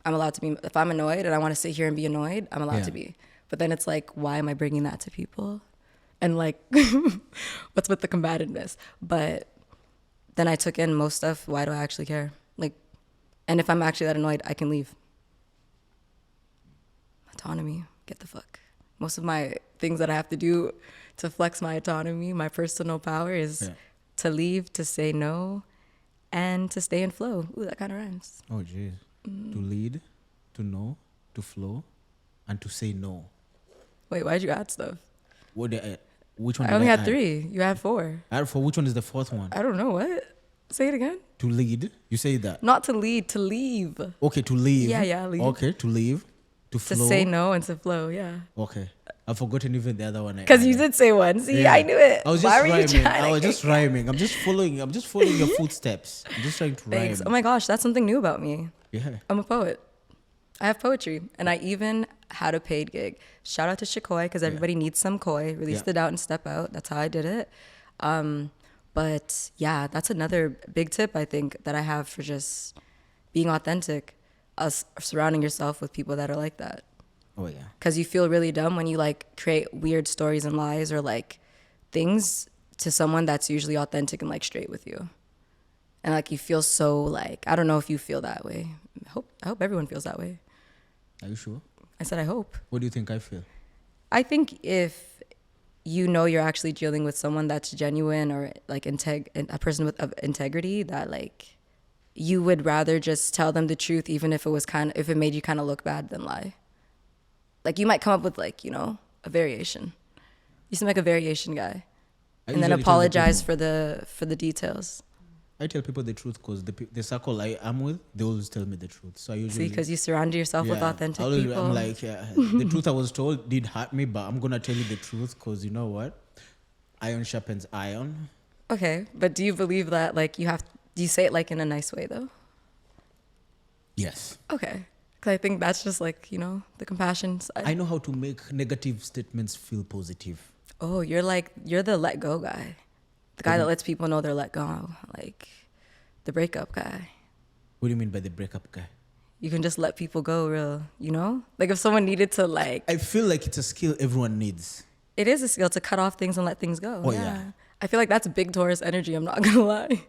I'm allowed to be, if I'm annoyed and I want to sit here and be annoyed, I'm allowed Yeah. to be. But then it's like, why am I bringing that to people? And like, what's with the combativeness? But then I took in most stuff. Why do I actually care? Like, and if I'm actually that annoyed, I can leave. Autonomy, get the fuck. Most of my things that I have to do to flex my autonomy, my personal power is to leave, to say no, and to stay in flow. Ooh, that kind of rhymes. Oh, jeez. To lead, to know, to flow, and to say no. Wait, why'd you add stuff? Which one? I only had 3. You had 4. I had 4. Which one is the 4th one? I don't know. What? Say it again. To lead. You say that. Not to lead, to leave. Okay, to leave. Yeah, leave. Okay, to leave. To flow. To say no and to flow, yeah. Okay. I've forgotten even the other one. Because you did say one. See, yeah. I knew it. I was just rhyming. I was just rhyming. I'm just following your footsteps. I'm just trying to Thanks. rhyme. Oh my gosh, that's something new about me. Yeah. I'm a poet. I have poetry. And I even had a paid gig. Shout out to Shikoi, because everybody needs some koi. Released it out and step out. That's how I did it. But yeah, that's another big tip, I think, that I have for just being authentic. Surrounding yourself with people that are like that. Oh yeah. Because you feel really dumb when you like create weird stories and lies or like things to someone that's usually authentic and like straight with you. And like you feel so like, I don't know if you feel that way. I hope everyone feels that way. Are you sure? I said I hope. What do you think I feel? I think if you know you're actually dealing with someone that's genuine or like a person with integrity, that like you would rather just tell them the truth, even if it made you kind of look bad, than lie. Like you might come up with like, you know, a variation. You seem like a variation guy. And then apologize for the details. I tell people the truth because the circle I am with, they always tell me the truth. So I usually... See, because you surround yourself with authentic people. I'm like, the truth I was told did hurt me, but I'm going to tell you the truth because you know what? Iron sharpens iron. Okay, but do you believe that like do you say it like in a nice way though? Yes. Okay. Because I think that's just like, you know, the compassion side. I know how to make negative statements feel positive. Oh, you're the let go guy. The guy that lets people know they're let go. Like the breakup guy. What do you mean by the breakup guy? You can just let people go real, you know? Like if someone needed to like... I feel like it's a skill everyone needs. It is a skill to cut off things and let things go. Oh, yeah. I feel like that's big Taurus energy, I'm not gonna lie.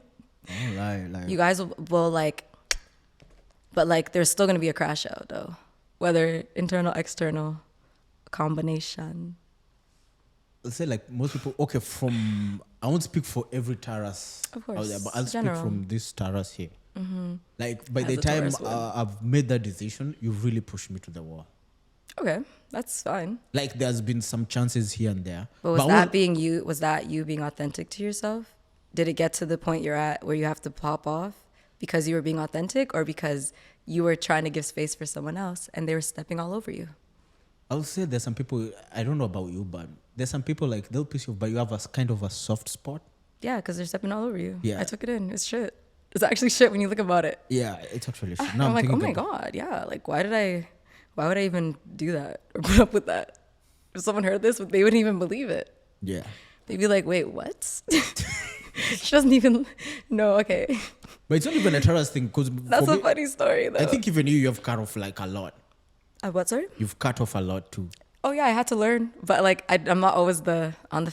Oh, lie. You guys will like... But like there's still gonna be a crash out though. Whether internal, external, combination. Let's say like most people, okay, I won't speak for every Taurus Of course, out there, but I'll general. speak from this Taurus here. Mm-hmm. Like by As the a time Taurus would. I've made that decision, you've really pushed me to the wall. Okay, that's fine. Like there's been some chances here and there. But was that you being authentic to yourself? Did it get to the point you're at where you have to pop off because you were being authentic, or because you were trying to give space for someone else and they were stepping all over you? I would say there's some people, I don't know about you, but there's some people like they'll piss you off, but you have a kind of a soft spot. Yeah, because they're stepping all over you. Yeah. I took it in. It's shit. It's actually shit when you think about it. Yeah, it's actually shit. I'm like, oh my God, yeah. Like, why would I even do that or put up with that? If someone heard this, they wouldn't even believe it. Yeah. They'd be like, wait, what? She doesn't even know. Okay. But it's not even a Taurus thing because That's a funny story though. I think even you've cut off like a lot. What, sorry? You've cut off a lot too. Oh yeah, I had to learn, but like I'm not always on the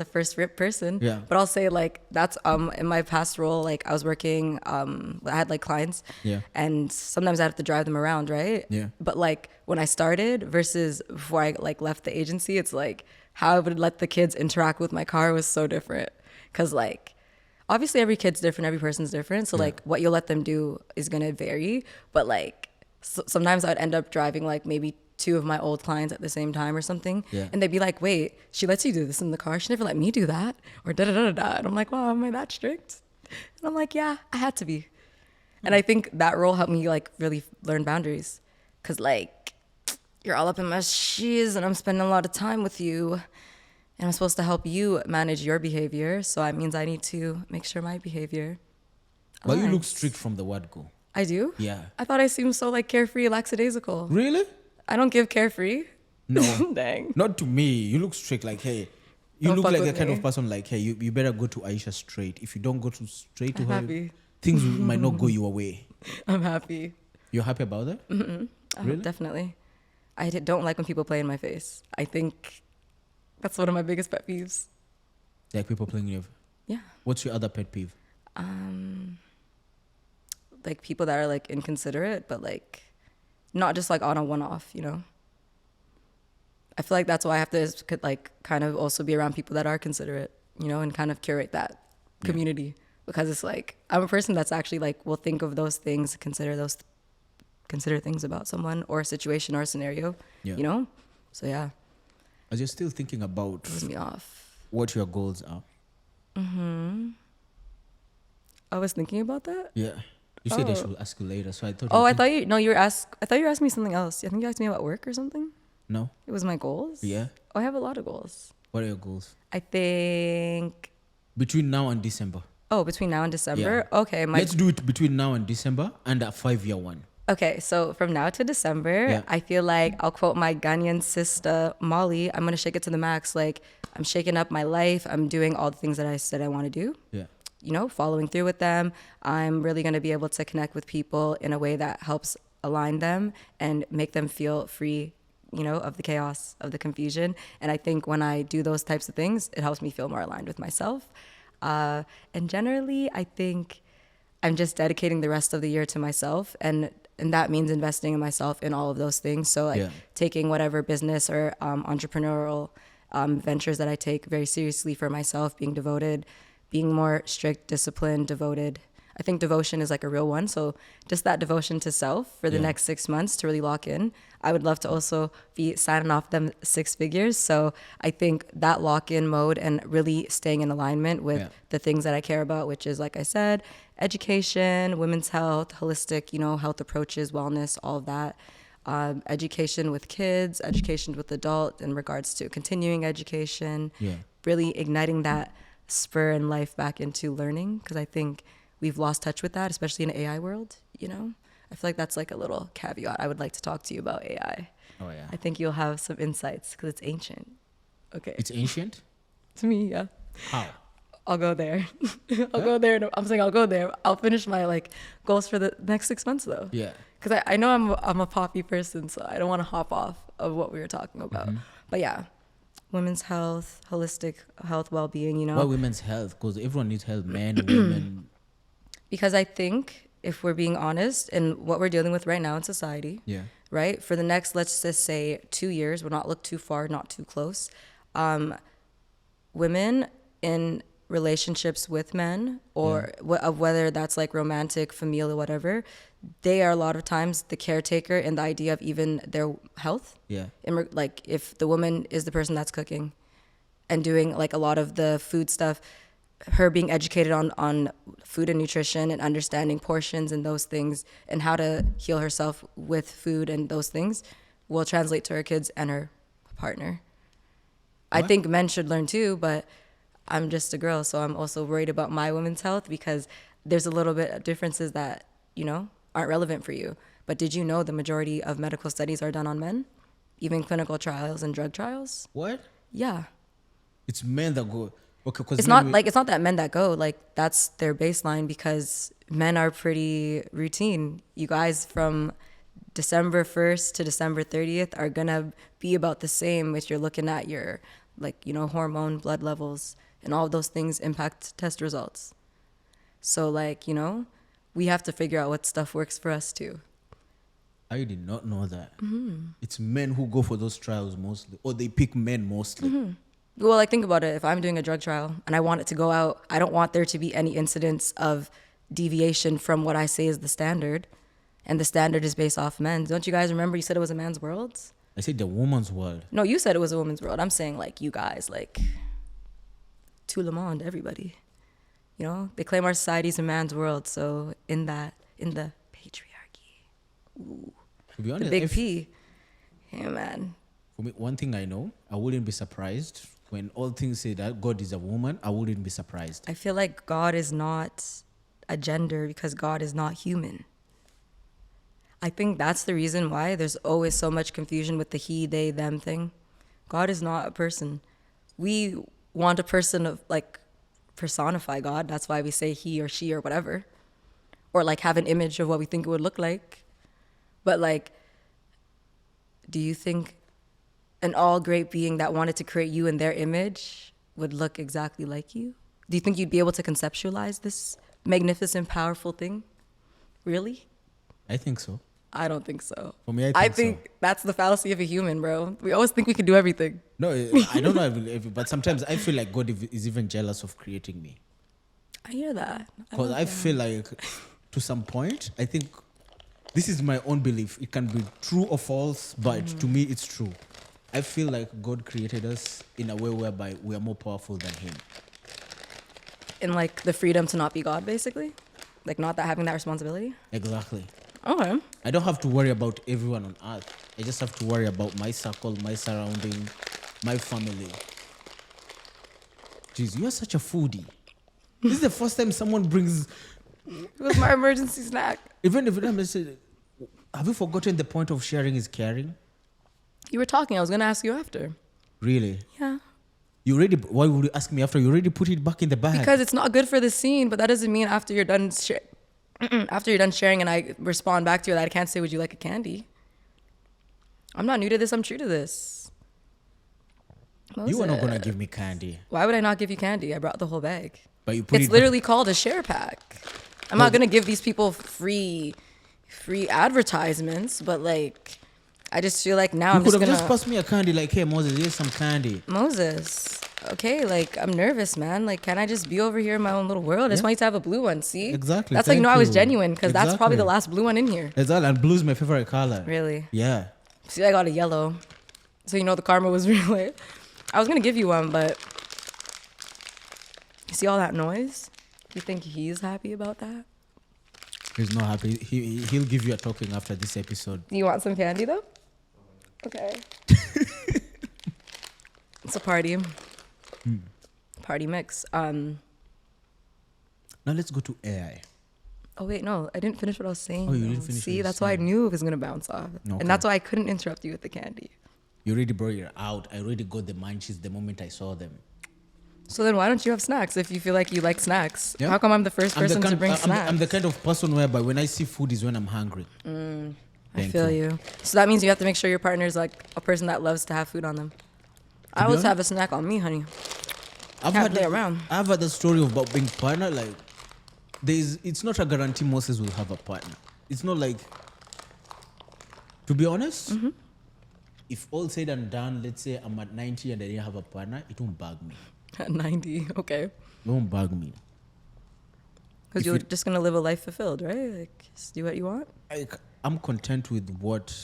first rip person. Yeah. But I'll say like that's in my past role, like I was working, I had like clients. Yeah. And sometimes I have to drive them around, right? Yeah. But like when I started versus before I like left the agency, it's like how I would let the kids interact with my car was so different. Cause like obviously every kid's different, every person's different. So like what you'll let them do is gonna vary. But like sometimes I'd end up driving like maybe 2 of my old clients at the same time or something. Yeah. And they'd be like, wait, she lets you do this in the car? She never let me do that. Or da-da-da-da-da. And I'm like, wow, am I that strict? And I'm like, yeah, I had to be. And I think that role helped me like really learn boundaries. Cause like, you're all up in my shoes and I'm spending a lot of time with you. And I'm supposed to help you manage your behavior. So that means I need to make sure my behavior But you aligns. look strict from the word go. I do? Yeah. I thought I seemed so like carefree, lackadaisical. Really? I don't give carefree. No. Dang. Not to me. You look strict like, hey, you Don't look fuck like the with kind me. of person like, hey, you better go to Aisha straight. If you don't go straight to I'm her, happy. things might not go your way. I'm happy. You're happy about that? Oh, Really? definitely. don't like when people play in my face. I think that's one of my biggest pet peeves. Like people playing in your... Yeah. What's your other pet peeve? Like people that are like inconsiderate, but like not just like on a one-off, you know? I feel like that's why I have to like kind of also be around people that are considerate, you know, and kind of curate that community, because it's like I'm a person that's actually like will think of those things, consider things about someone or a situation or a scenario, you know? So yeah. As you're still thinking about Throws me off. what your goals are. I was thinking about that. Yeah. You said I should ask you later, so I thought... I thought you were asking me something else. I think you asked me about work or something. No? It was my goals. Yeah. Oh, I have a lot of goals. What are your goals? I think... Between now and December. Oh, between now and December? Yeah. Okay. Let's do it between now and December and a 5-year one. Okay, so from now to December, I feel like I'll quote my Ghanaian sister, Molly, I'm going to shake it to the max. Like, I'm shaking up my life. I'm doing all the things that I said I want to do. Yeah. You know, following through with them. I'm really going to be able to connect with people in a way that helps align them and make them feel free, you know, of the chaos, of the confusion. And I think when I do those types of things, it helps me feel more aligned with myself. And generally, I think I'm just dedicating the rest of the year to myself. And that means investing in myself in all of those things. So like taking whatever business or entrepreneurial ventures that I take very seriously for myself, being devoted, being more strict, disciplined, devoted. I think devotion is like a real one. So just that devotion to self for the next 6 months to really lock in. I would love to also be signing off them 6 figures. So I think that lock-in mode and really staying in alignment with the things that I care about, which is, like I said, education, women's health, holistic, you know, health approaches, wellness, all of that. Education with kids, education with adult in regards to continuing education, really igniting that spur in life back into learning, because I think we've lost touch with that, especially in the AI world, you know? I feel like that's like a little caveat. I would like to talk to you about AI. Oh, yeah. I think you'll have some insights because it's ancient. Okay. It's ancient? To me, yeah. How? I'll go there. I'll go there. I'm saying I'll go there. I'll finish my like goals for the next 6 months though. Yeah. Because I know I'm a poppy person, so I don't want to hop off of what we were talking about. But yeah. Women's health, holistic health, well-being, you know. Why women's health? Because everyone needs health, men, women. Because I think if we're being honest in what we're dealing with right now in society, right? For the next, let's just say 2 years, we'll not look too far, not too close. Women in relationships with men or whether that's like romantic, familial, whatever, they are a lot of times the caretaker in the idea of even their health. Yeah. Like if the woman is the person that's cooking and doing like a lot of the food stuff, her being educated on food and nutrition and understanding portions and those things and how to heal herself with food and those things will translate to her kids and her partner. What? I think men should learn too, but I'm just a girl, so I'm also worried about my women's health because there's a little bit of differences that, you know, aren't relevant for you. But did you know the majority of medical studies are done on men? Even clinical trials and drug trials? What? Yeah. It's men that go. Okay, because it's not that men that go, like that's their baseline because men are pretty routine. You guys from December 1st to December 30th are gonna be about the same if you're looking at your like, you know, hormone, blood levels, and all of those things impact test results. So like, you know, we have to figure out what stuff works for us too. I did not know that. It's men who go for those trials mostly, or they pick men mostly. Well, like think about it. If I'm doing a drug trial and I want it to go out, I don't want there to be any incidents of deviation from what I say is the standard. And the standard is based off men. Don't you guys remember you said it was a man's world? I said the woman's world. No, you said it was a woman's world. I'm saying like you guys, like tout le monde, everybody. You know, they claim our society's a man's world. So in the patriarchy, ooh, to be honest, the big P, yeah, man. For me, one thing I know, I wouldn't be surprised when all things say that God is a woman. I wouldn't be surprised. I feel like God is not a gender because God is not human. I think that's the reason why there's always so much confusion with the he, they, them thing. God is not a person. We want a person of like personify God. That's why we say he or she or whatever. Or like have an image of what we think it would look like. But like do you think an all great being that wanted to create you in their image would look exactly like you? Do you think you'd be able to conceptualize this magnificent, powerful thing? Really? I think so. I don't think so. For me, I so. think that's the fallacy of a human, bro. We always think we can do everything. No, I don't know, but sometimes I feel like God is even jealous of creating me. I hear that. Because I feel like, to some point, I think this is my own belief. It can be true or false, but to me, it's true. I feel like God created us in a way whereby we are more powerful than Him. In like the freedom to not be God, basically? Like not that having that responsibility? Exactly. Okay. I don't have to worry about everyone on earth. I just have to worry about my circle, my surrounding, my family. Jeez, you are such a foodie. This is the first time someone brings... It was my emergency snack. Even if I'm saying, have you forgotten the point of sharing is caring? You were talking. I was going to ask you after. Really? Yeah. You already... Why would you ask me after? You already put it back in the bag. Because it's not good for the scene, but that doesn't mean after you're done sharing and I respond back to you that I can't say, would you like a candy? I'm not new to this. I'm true to this. You were not going to give me candy. Why would I not give you candy? I brought the whole bag. But you put It's literally called a share pack. I'm not going to give these people free advertisements, but like, I just feel like now I'm just going going to... just pass me a candy like, hey, Moses, here's some candy. Moses, okay, like, I'm nervous, man. Like, can I just be over here in my own little world? I just want you to have a blue one, see? Exactly. That's like, Thank I was you. genuine, because that's probably the Exactly. last blue one in here. Exactly. And blue is my favorite color. Really? Yeah. See, I got a yellow. So you know the karma was real. I was going to give you one, but you see all that noise? You think he's happy about that? He's not happy. He'll give you a talking after this episode. Do you want some candy, though? Okay. It's a party. Party mix. Now let's go to AI. Oh, wait, no. I didn't finish what I was saying. Oh, you didn't though. finish what See, you were that's why I saying. knew it was going to bounce off. Okay. And that's why I couldn't interrupt you with the candy. You already brought it out. I already got the munchies the moment I saw them. So then why don't you have snacks if you feel like you like snacks? Yeah. How come I'm the first person to bring snacks? I'm the kind of person whereby when I see food is when I'm hungry. I Thank feel you. So that means you have to make sure your partner is like a person that loves to have food on them. I always honest- have a snack on me, honey. I've Can't had play around. I've had the story about being partner. Like, it's not a guarantee Moses will have a partner. It's not like, to be honest, if all said and done, let's say I'm at 90 and I didn't have a partner, it won't bug me. At 90, okay. It won't bug me. Because If you're it- just going to live a life fulfilled, right? Like, just do what you want. I'm content with what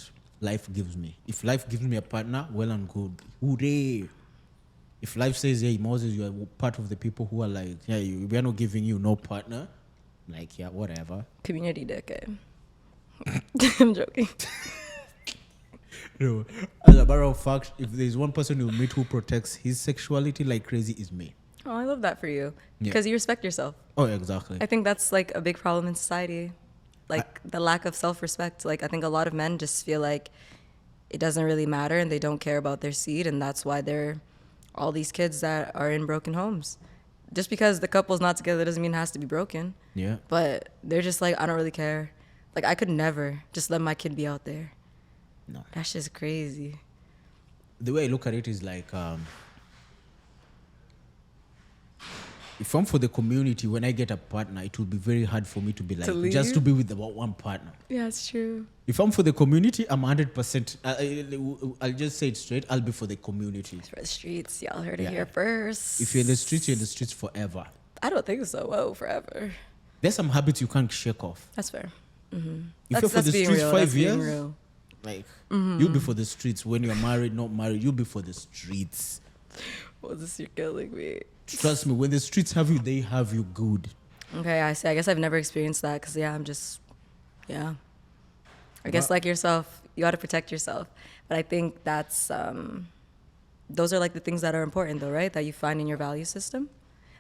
life gives me. If life gives me a partner, well and good. Hooray! If life says, hey, Moses, you are part of the people who are like, yeah, we are not giving you no partner, like, yeah, whatever. Community decade. I'm joking. No, as a matter of fact, if there's one person you meet who protects his sexuality like crazy, is me. Oh, I love that for you. Yeah. Because you respect yourself. Oh, exactly. I think that's like a big problem in society. Like the lack of self-respect. Like I think a lot of men just feel like it doesn't really matter and they don't care about their seed. And that's why they're all these kids that are in broken homes. Just because the couple's not together doesn't mean it has to be broken. Yeah. But they're just like, I don't really care. Like I could never just let my kid be out there. No. That's just crazy. The way I look at it is like, if I'm for the community, when I get a partner, it will be very hard for me to be like, leave? just to be with the one partner. Yeah, it's true. If I'm for the community, I'm 100%. I'll just say it straight. I'll be for the community. For the streets, y'all heard it Yeah. here first. If you're in the streets, you're in the streets forever. I don't think so. Whoa, forever. There's some habits you can't shake off. That's fair. If That's- you're for the being streets real. 5 That's being years, real. like, you'll be for the streets. When you're married, not married, you'll be for the streets. Well, this you're killing me. Trust me, when the streets have you, they have you good. Okay, I see. I guess I've never experienced that because, yeah, I'm just, yeah. I guess like yourself, you got to protect yourself. But I think that's, those are like the things that are important though, right? That you find in your value system.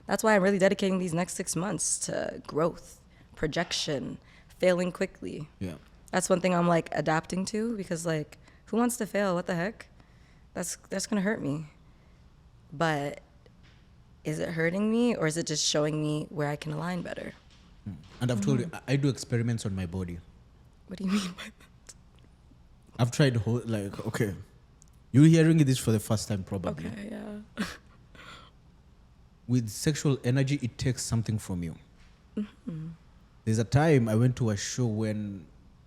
That's why I'm really dedicating these next 6 months to growth, projection, failing quickly. Yeah. That's one thing I'm like adapting to because like, who wants to fail? What the heck? That's going to hurt me. But is it hurting me or is it just showing me where I can align better? And I've told you, I do experiments on my body. What do you mean by I've tried like, okay, you're hearing this for the first time probably. Okay, yeah. With sexual energy, it takes something from you. There's a time I went to a show when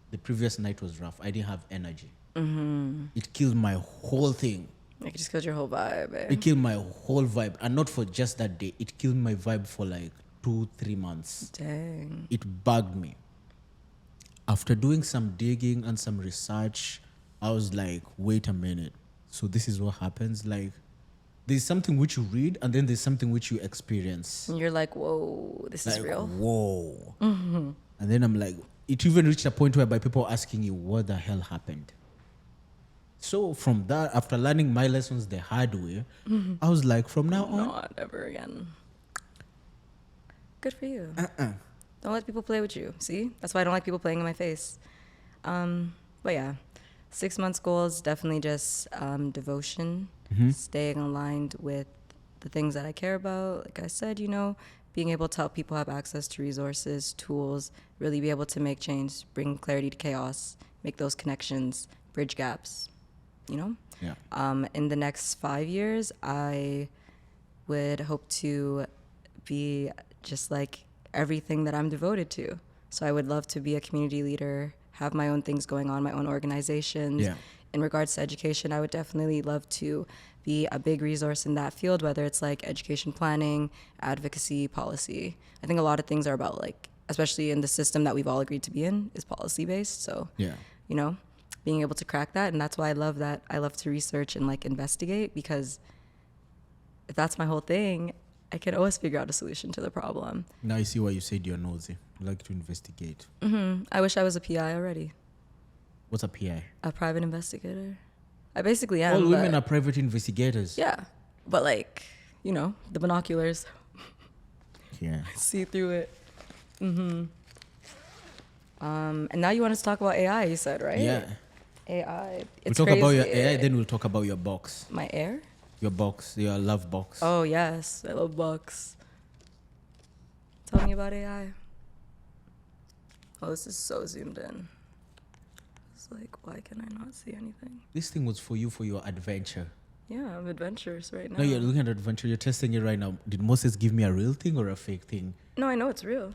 the previous night was rough. I didn't have energy. It killed my whole thing. Like, it just killed your whole vibe, eh? It killed my whole vibe. And not for just that day. It killed my vibe for like 2-3 months. Dang. It bugged me. After doing some digging and some research, I was like, wait a minute. So this is what happens. Like, there's something which you read and then there's something which you experience. And you're like, whoa, this is Like, real. whoa. And then I'm like, it even reached a point whereby people are asking you, what the hell happened? So from that, after learning my lessons the hard way, I was like, from now on, Not ever again. Good for you. Don't let people play with you. See? That's why I don't like people playing in my face. But yeah, 6 months goals, definitely just devotion, staying aligned with the things that I care about. Like I said, being able to help people have access to resources, tools, really be able to make change, bring clarity to chaos, make those connections, bridge gaps, Yeah. In the next 5 years, I would hope to be just like everything that I'm devoted to. So I would love to be a community leader, have my own things going on, my own organizations. Yeah. In regards to education, I would definitely love to be a big resource in that field, whether it's like education planning, advocacy, policy. I think a lot of things are about like, especially in the system that we've all agreed to be in, is policy based. So, Yeah. being able to crack that. And that's why I love that. I love to research and like investigate, because if that's my whole thing, I can always figure out a solution to the problem. Now I see why you said you're nosy. You like to investigate. I wish I was a PI already, What's a PI? a private investigator. I basically am. All women but- are private investigators. Yeah, but like, the binoculars, Yeah. see through it. And now you want us to talk about AI, you said, right? Yeah. AI. We'll It's talk crazy. about your AI, then we'll talk about your box. My air? Your box, your love box. Oh, yes. I love bucks. Tell me about AI. Oh, this is so zoomed in. It's like, why can I not see anything? This thing was for you for your adventure. Yeah, I'm adventurous right now. No, you're looking at adventure. You're testing it right now. Did Moses give me a real thing or a fake thing? No, I know it's real.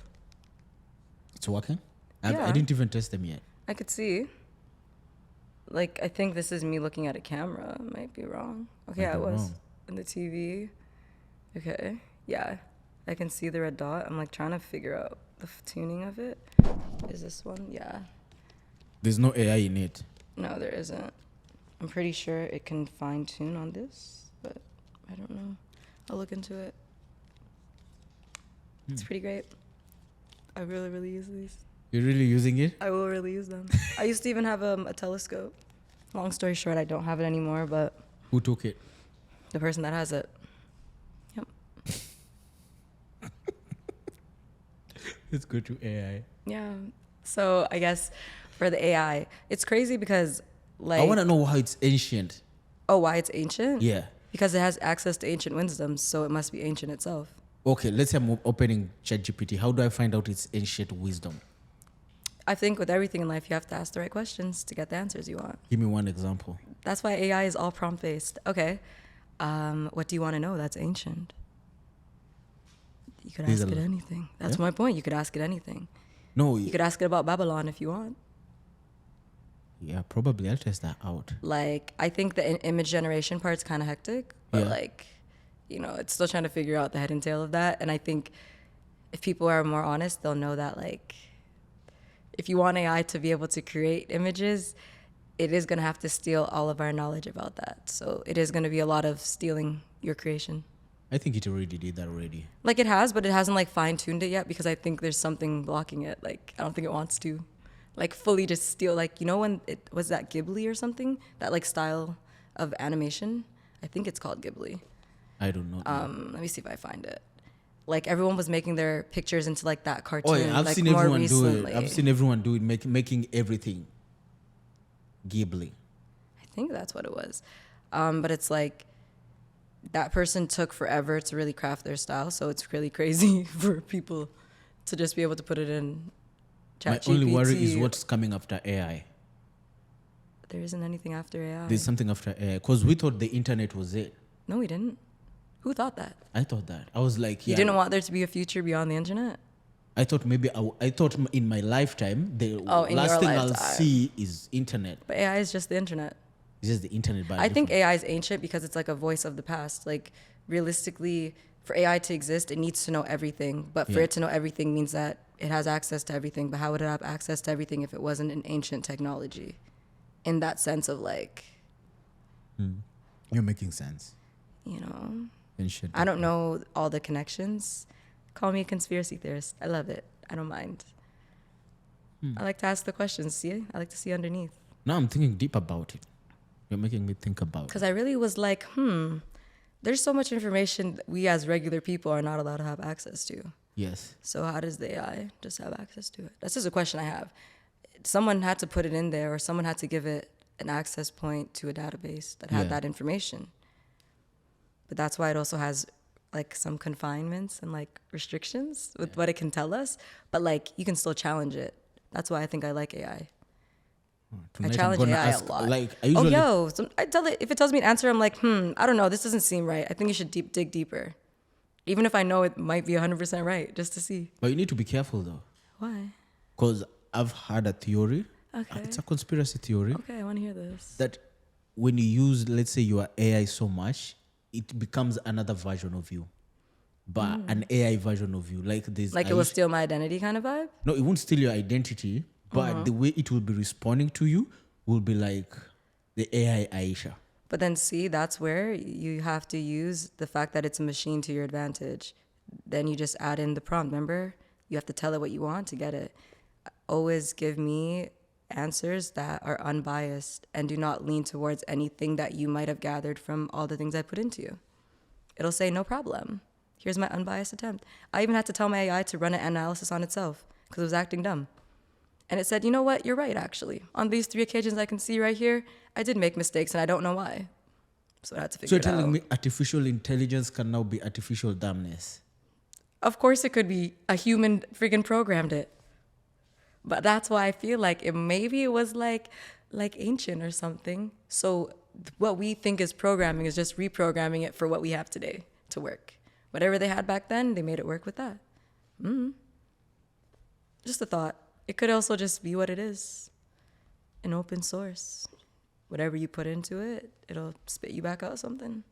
It's working? Yeah. I didn't even test them yet. I could see. Like, I think this is me looking at a camera. Might be wrong. Okay, Might I be was. wrong. In the TV. Okay. Yeah. I can see the red dot. I'm like trying to figure out the tuning of it. Is this one? Yeah. There's no AI in it. No, there isn't. I'm pretty sure it can fine tune on this, but I don't know. I'll look into it. It's pretty great. I really, really use these. You're really using it? I will really use them. I used to even have a telescope. Long story short, I don't have it anymore, but Who took it? the person that has it. Yep. Let's go to AI. Yeah. So I guess for the AI, it's crazy because like, I want to know how it's ancient. oh, why it's ancient? Yeah. Because it has access to ancient wisdom, so it must be ancient itself. Okay, let's say I'm opening ChatGPT. How do I find out its ancient wisdom? I think with everything in life, you have to ask the right questions to get the answers you want. Give me one example. That's why AI is all prompt based. Okay. What do you want to know that's ancient? You could These ask are it anything. That's Yeah. my point. You could ask it anything. No, You could ask it about Babylon if you want. yeah, probably. I'll test that out. Like, I think the image generation part's kind of hectic, but Yeah. like, it's still trying to figure out the head and tail of that. And I think if people are more honest, they'll know that like, if you want AI to be able to create images, it is going to have to steal all of our knowledge about that. So it is going to be a lot of stealing your creation. I think it already did that already. Like it has, but it hasn't like fine tuned it yet because I think there's something blocking it. Like I don't think it wants to like fully just steal, like, when it was that Ghibli or something, that like style of animation. I think it's called Ghibli. I don't know. Let me see if I find it. Like everyone was making their pictures into like that cartoon. Oh yeah, I've like, seen more everyone recently. do it. I've seen everyone do it, making everything Ghibli. I think that's what it was. But it's like that person took forever to really craft their style, so it's really crazy for people to just be able to put it in My ChatGPT. only worry is what's coming after AI. There isn't anything after AI. There's something after AI. Because we thought the internet was it. No, we didn't. Who thought that? I thought that. I was like, yeah. You didn't want there to be a future beyond the internet? I thought maybe I thought in my lifetime the In last your thing I'll lifetime. see is internet. But AI is just the internet. It's just the internet. But I think AI is ancient because it's like a voice of the past. Like realistically, for AI to exist, it needs to know everything. But for Yeah. it to know everything means that it has access to everything. But how would it have access to everything if it wasn't an ancient technology? In that sense of like, you're making sense. you know, And shit. I don't know all the connections. Call me a conspiracy theorist. I love it. I don't mind. I like to ask the questions. See, I like to see underneath. Now I'm thinking deep about it. You're making me think about it. Because I really was like, there's so much information that we as regular people are not allowed to have access to. Yes. So how does the AI just have access to it? That's just a question I have. Someone had to put it in there, or someone had to give it an access point to a database that had Yeah. that information. But that's why it also has like some confinements and like restrictions with what it can tell us. But like you can still challenge it. That's why I think I like AI. Tonight I'm challenge gonna AI a ask, lot. Like, I usually, I tell it if it tells me an answer, I'm like, I don't know, this doesn't seem right. I think you should dig deeper, even if I know it might be 100% right, just to see. But you need to be careful though, Why? because I've had a theory. Okay. It's a conspiracy theory Okay, I want to hear this. that when you use, let's say, your AI so much, it becomes another version of you, but an AI version of you. Like this. Like it will steal my identity, kind of vibe. No, it won't steal your identity, but the way it will be responding to you will be like the AI Aisha. But then see, that's where you have to use the fact that it's a machine to your advantage. Then you just add in the prompt. Remember, you have to tell it what you want to get it. Always give me answers that are unbiased and do not lean towards anything that you might have gathered from all the things I put into you. It'll say, no problem. Here's my unbiased attempt. I even had to tell my AI to run an analysis on itself because it was acting dumb. And it said, you know what? You're right, actually. On these 3 occasions I can see right here, I did make mistakes and I don't know why. So I had to figure So you're it out. telling me artificial intelligence can now be artificial dumbness? Of course it could be. A human freaking programmed it. But that's why I feel like maybe it was like ancient or something. So what we think is programming is just reprogramming it for what we have today to work. Whatever they had back then, they made it work with that. Just a thought. It could also just be what it is. An open source. Whatever you put into it, it'll spit you back out something.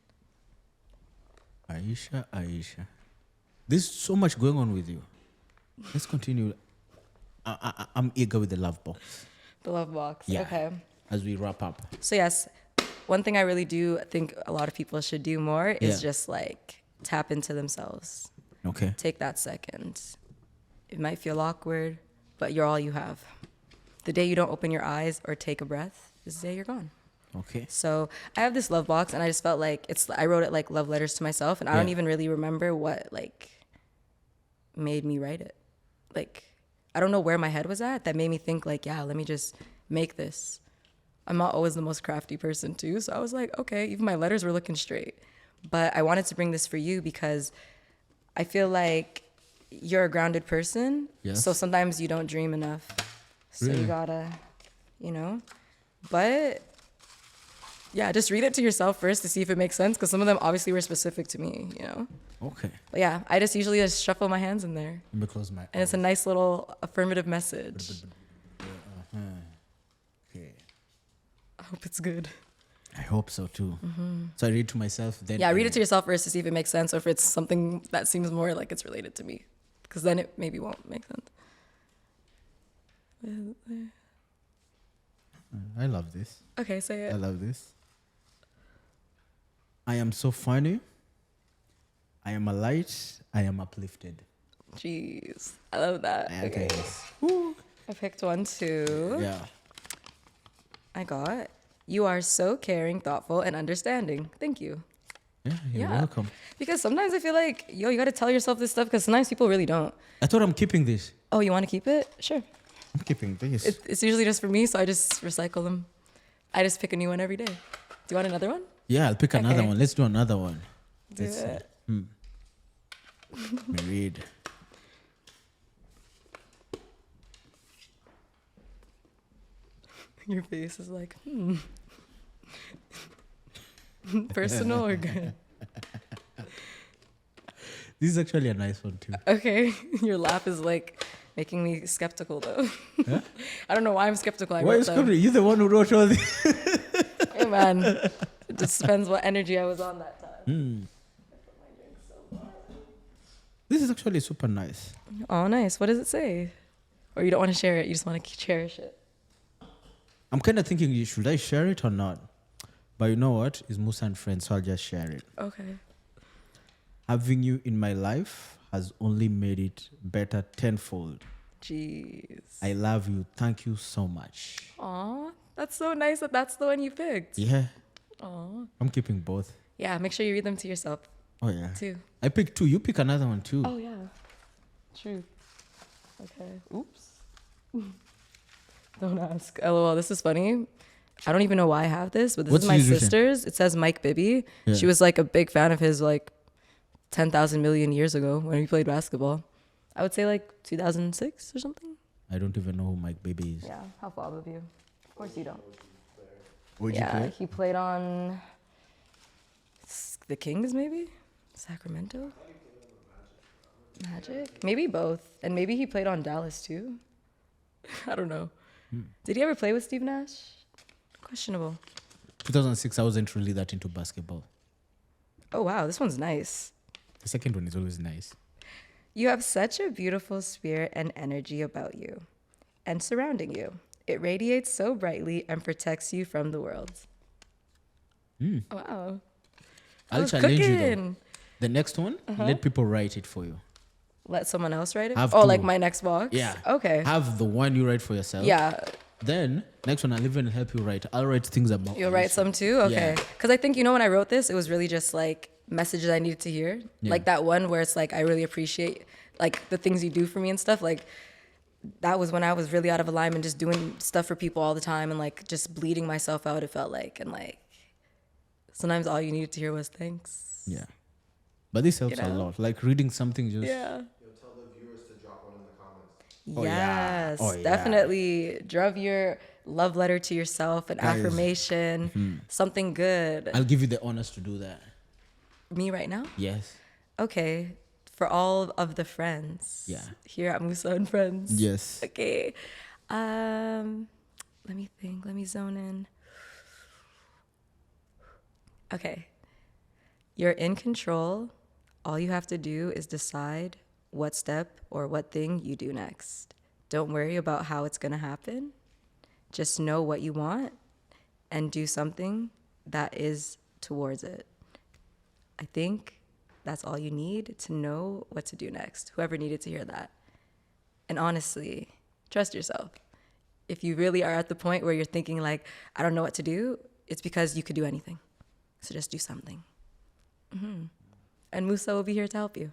Aisha. There's so much going on with you. Let's continue. I'm eager with the love box. The love box. Yeah. Okay. As we wrap up. So yes, one thing I really do think a lot of people should do more is Yeah. just like tap into themselves. Okay. Take that second. It might feel awkward, but you're all you have. The day you don't open your eyes or take a breath is the day you're gone. Okay. So I have this love box and I just felt like I wrote it like love letters to myself, and I don't Yeah. even really remember what like made me write it. Like I don't know where my head was at that made me think like, yeah, let me just make this. I'm not always the most crafty person too. So I was like, okay, even my letters were looking straight. But I wanted to bring this for you because I feel like you're a grounded person. Yes. So sometimes you don't dream enough. So Really? you gotta, but yeah, just read it to yourself first to see if it makes sense. Because some of them obviously were specific to me, Okay. But yeah, I just usually just shuffle my hands in there. Let me close my eyes. And it's a nice little affirmative message. Okay. I hope it's good. I hope so too. So I read to myself then. Yeah, read it to yourself first to see if it makes sense or if it's something that seems more like it's related to me. Because then it maybe won't make sense. I love this. Okay, say I it. love this. I am so funny. I am a light. I am uplifted. Jeez. I love that. Okay. Okay. I picked one too. Yeah. I got, you are so caring, thoughtful, and understanding. Thank you. Yeah, you're Yeah. welcome. Because sometimes I feel like, you got to tell yourself this stuff because sometimes people really don't. I thought I'm keeping this. Oh, you want to keep it? Sure. I'm keeping this. It's usually just for me, so I just recycle them. I just pick a new one every day. Do you want another one? Yeah, I'll pick another Okay. one. Let's do another one. Do Let's see. it. Let me read. Your face is like, personal or good? This is actually a nice one too. Okay. Your laugh is like making me skeptical though. Huh? I don't know why I'm skeptical. Why is them. You're the one who wrote all this. Hey man, it just depends what energy I was on that time. This is actually super nice. Oh, nice. What does it say? Or you don't want to share it? You just want to cherish it? I'm kind of thinking, should I share it or not? But you know what? It's Moussa and Friends, so I'll just share it. Okay. Having you in my life has only made it better tenfold. Jeez. I love you. Thank you so much. Aw, that's so nice that that's the one you picked. Yeah. Aw. I'm keeping both. Yeah, make sure you read them to yourself Oh, yeah. too. I picked two. You pick another one too. Oh, yeah. True. Okay. Oops. Don't ask. LOL, this is funny. I don't even know why I have this, but this What's is my his username? sister's. It says Mike Bibby. Yeah. She was like a big fan of his like 10,000 million years ago when we played basketball. I would say like 2006 or something. I don't even know who Mike Baby is. Yeah, how fond of you? Of course you don't. Would you Yeah, play? he played on the Kings, maybe? Sacramento? Magic? Maybe both. And maybe he played on Dallas too. I don't know. Did he ever play with Steve Nash? Questionable. 2006, I wasn't really that into basketball. Oh, wow. This one's nice. The second one is always nice. You have such a beautiful spirit and energy about you and surrounding you. It radiates so brightly and protects you from the world. Wow. I I'll was challenge you though. cooking. The next one, let people write it for you. Let someone else write it? Have Oh, to. like my next box? Yeah. Okay. Have the one you write for yourself. Yeah. Then, next one, I'll even help you write. I'll write things about You'll write Aisha. some too? Okay. Yeah. Because I think, when I wrote this, it was really just like messages I needed to hear. Yeah. Like that one where it's like, I really appreciate like the things you do for me and stuff. Like that was when I was really out of alignment, just doing stuff for people all the time and like just bleeding myself out, it felt like. And like sometimes all you needed to hear was thanks. Yeah. But this helps a know? lot. Like reading something just... Yeah. You'll tell the viewers to drop one in the comments. Oh, yeah. Yes, Oh, yeah. definitely. Drop your love letter to yourself, an Guys. affirmation, something good. I'll give you the honors to do that. Me right now? Yes. Okay. For all of the friends. Yeah. Here at Moussa and Friends. Yes. Okay. Let me think. Let me zone in. Okay. You're in control. All you have to do is decide what step or what thing you do next. Don't worry about how it's going to happen. Just know what you want and do something that is towards it. I think that's all you need to know what to do next. Whoever needed to hear that. And honestly, trust yourself. If you really are at the point where you're thinking like, I don't know what to do, it's because you could do anything. So just do something. And Moussa will be here to help you.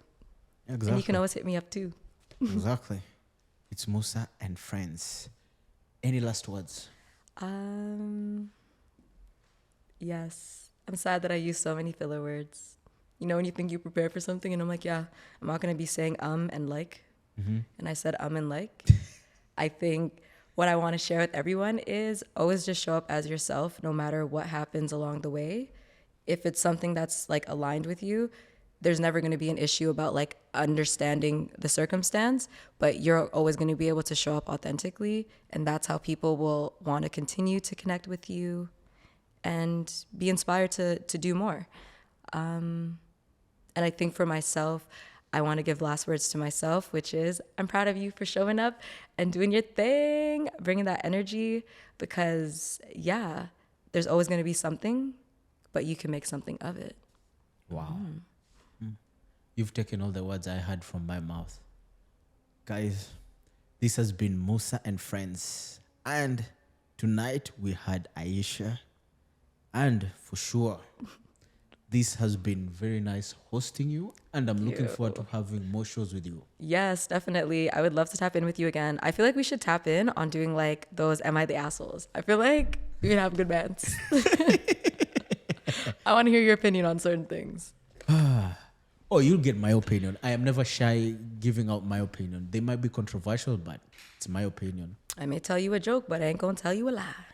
Exactly. And you can always hit me up too. Exactly. It's Moussa and Friends. Any last words? Yes. I'm sad that I use so many filler words. When you think you prepare for something and I'm like, yeah, I'm not going to be saying and like. And I said and like. I think what I want to share with everyone is always just show up as yourself no matter what happens along the way. If it's something that's like aligned with you, there's never going to be an issue about like understanding the circumstance, but you're always going to be able to show up authentically. And that's how people will want to continue to connect with you and be inspired to do more. And I think for myself, I want to give last words to myself, which is I'm proud of you for showing up and doing your thing, bringing that energy, because yeah, there's always going to be something, but you can make something of it. Wow. You've taken all the words I had from my mouth. Guys, this has been Moussa and Friends. And tonight we had Aisha. And for sure, this has been very nice hosting you. And I'm looking forward to having more shows with you. Yes, definitely. I would love to tap in with you again. I feel like we should tap in on doing like those Am I the Assholes? I feel like we could have good bands. I want to hear your opinion on certain things. Oh, you'll get my opinion. I am never shy giving out my opinion. They might be controversial, but it's my opinion. I may tell you a joke, but I ain't gonna tell you a lie.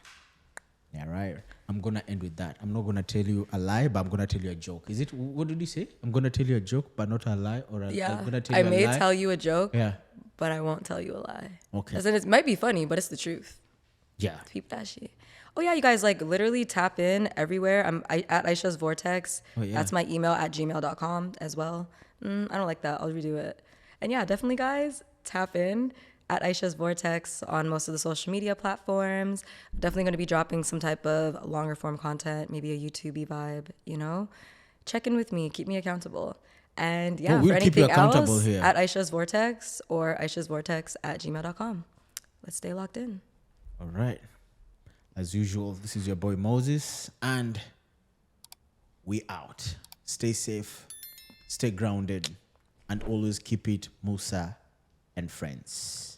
Yeah, right. I'm gonna end with that. I'm not gonna tell you a lie, but I'm gonna tell you a joke. Is it? What did you say? I'm gonna tell you a joke, but not a lie, or I'm Yeah, gonna tell I you a may lie. tell you a joke, Yeah. but I won't tell you a lie. Okay. As in, it might be funny, but it's the truth. Yeah. Peep that shit. Oh yeah, you guys like literally tap in everywhere. At Aisha's Vortex. Oh, yeah. That's my email at gmail.com as well. I don't like that. I'll redo it. And yeah, definitely guys, tap in at Aisha's Vortex on most of the social media platforms. Definitely going to be dropping some type of longer form content, maybe a YouTube vibe, you know? Check in with me, keep me accountable. And yeah, Oh, we'll for keep you anything accountable else, here. at Aisha's Vortex or Aisha's Vortex at gmail.com. Let's stay locked in. All right. As usual, this is your boy Moses, and we out. Stay safe, stay grounded, and always keep it Moussa and Friends.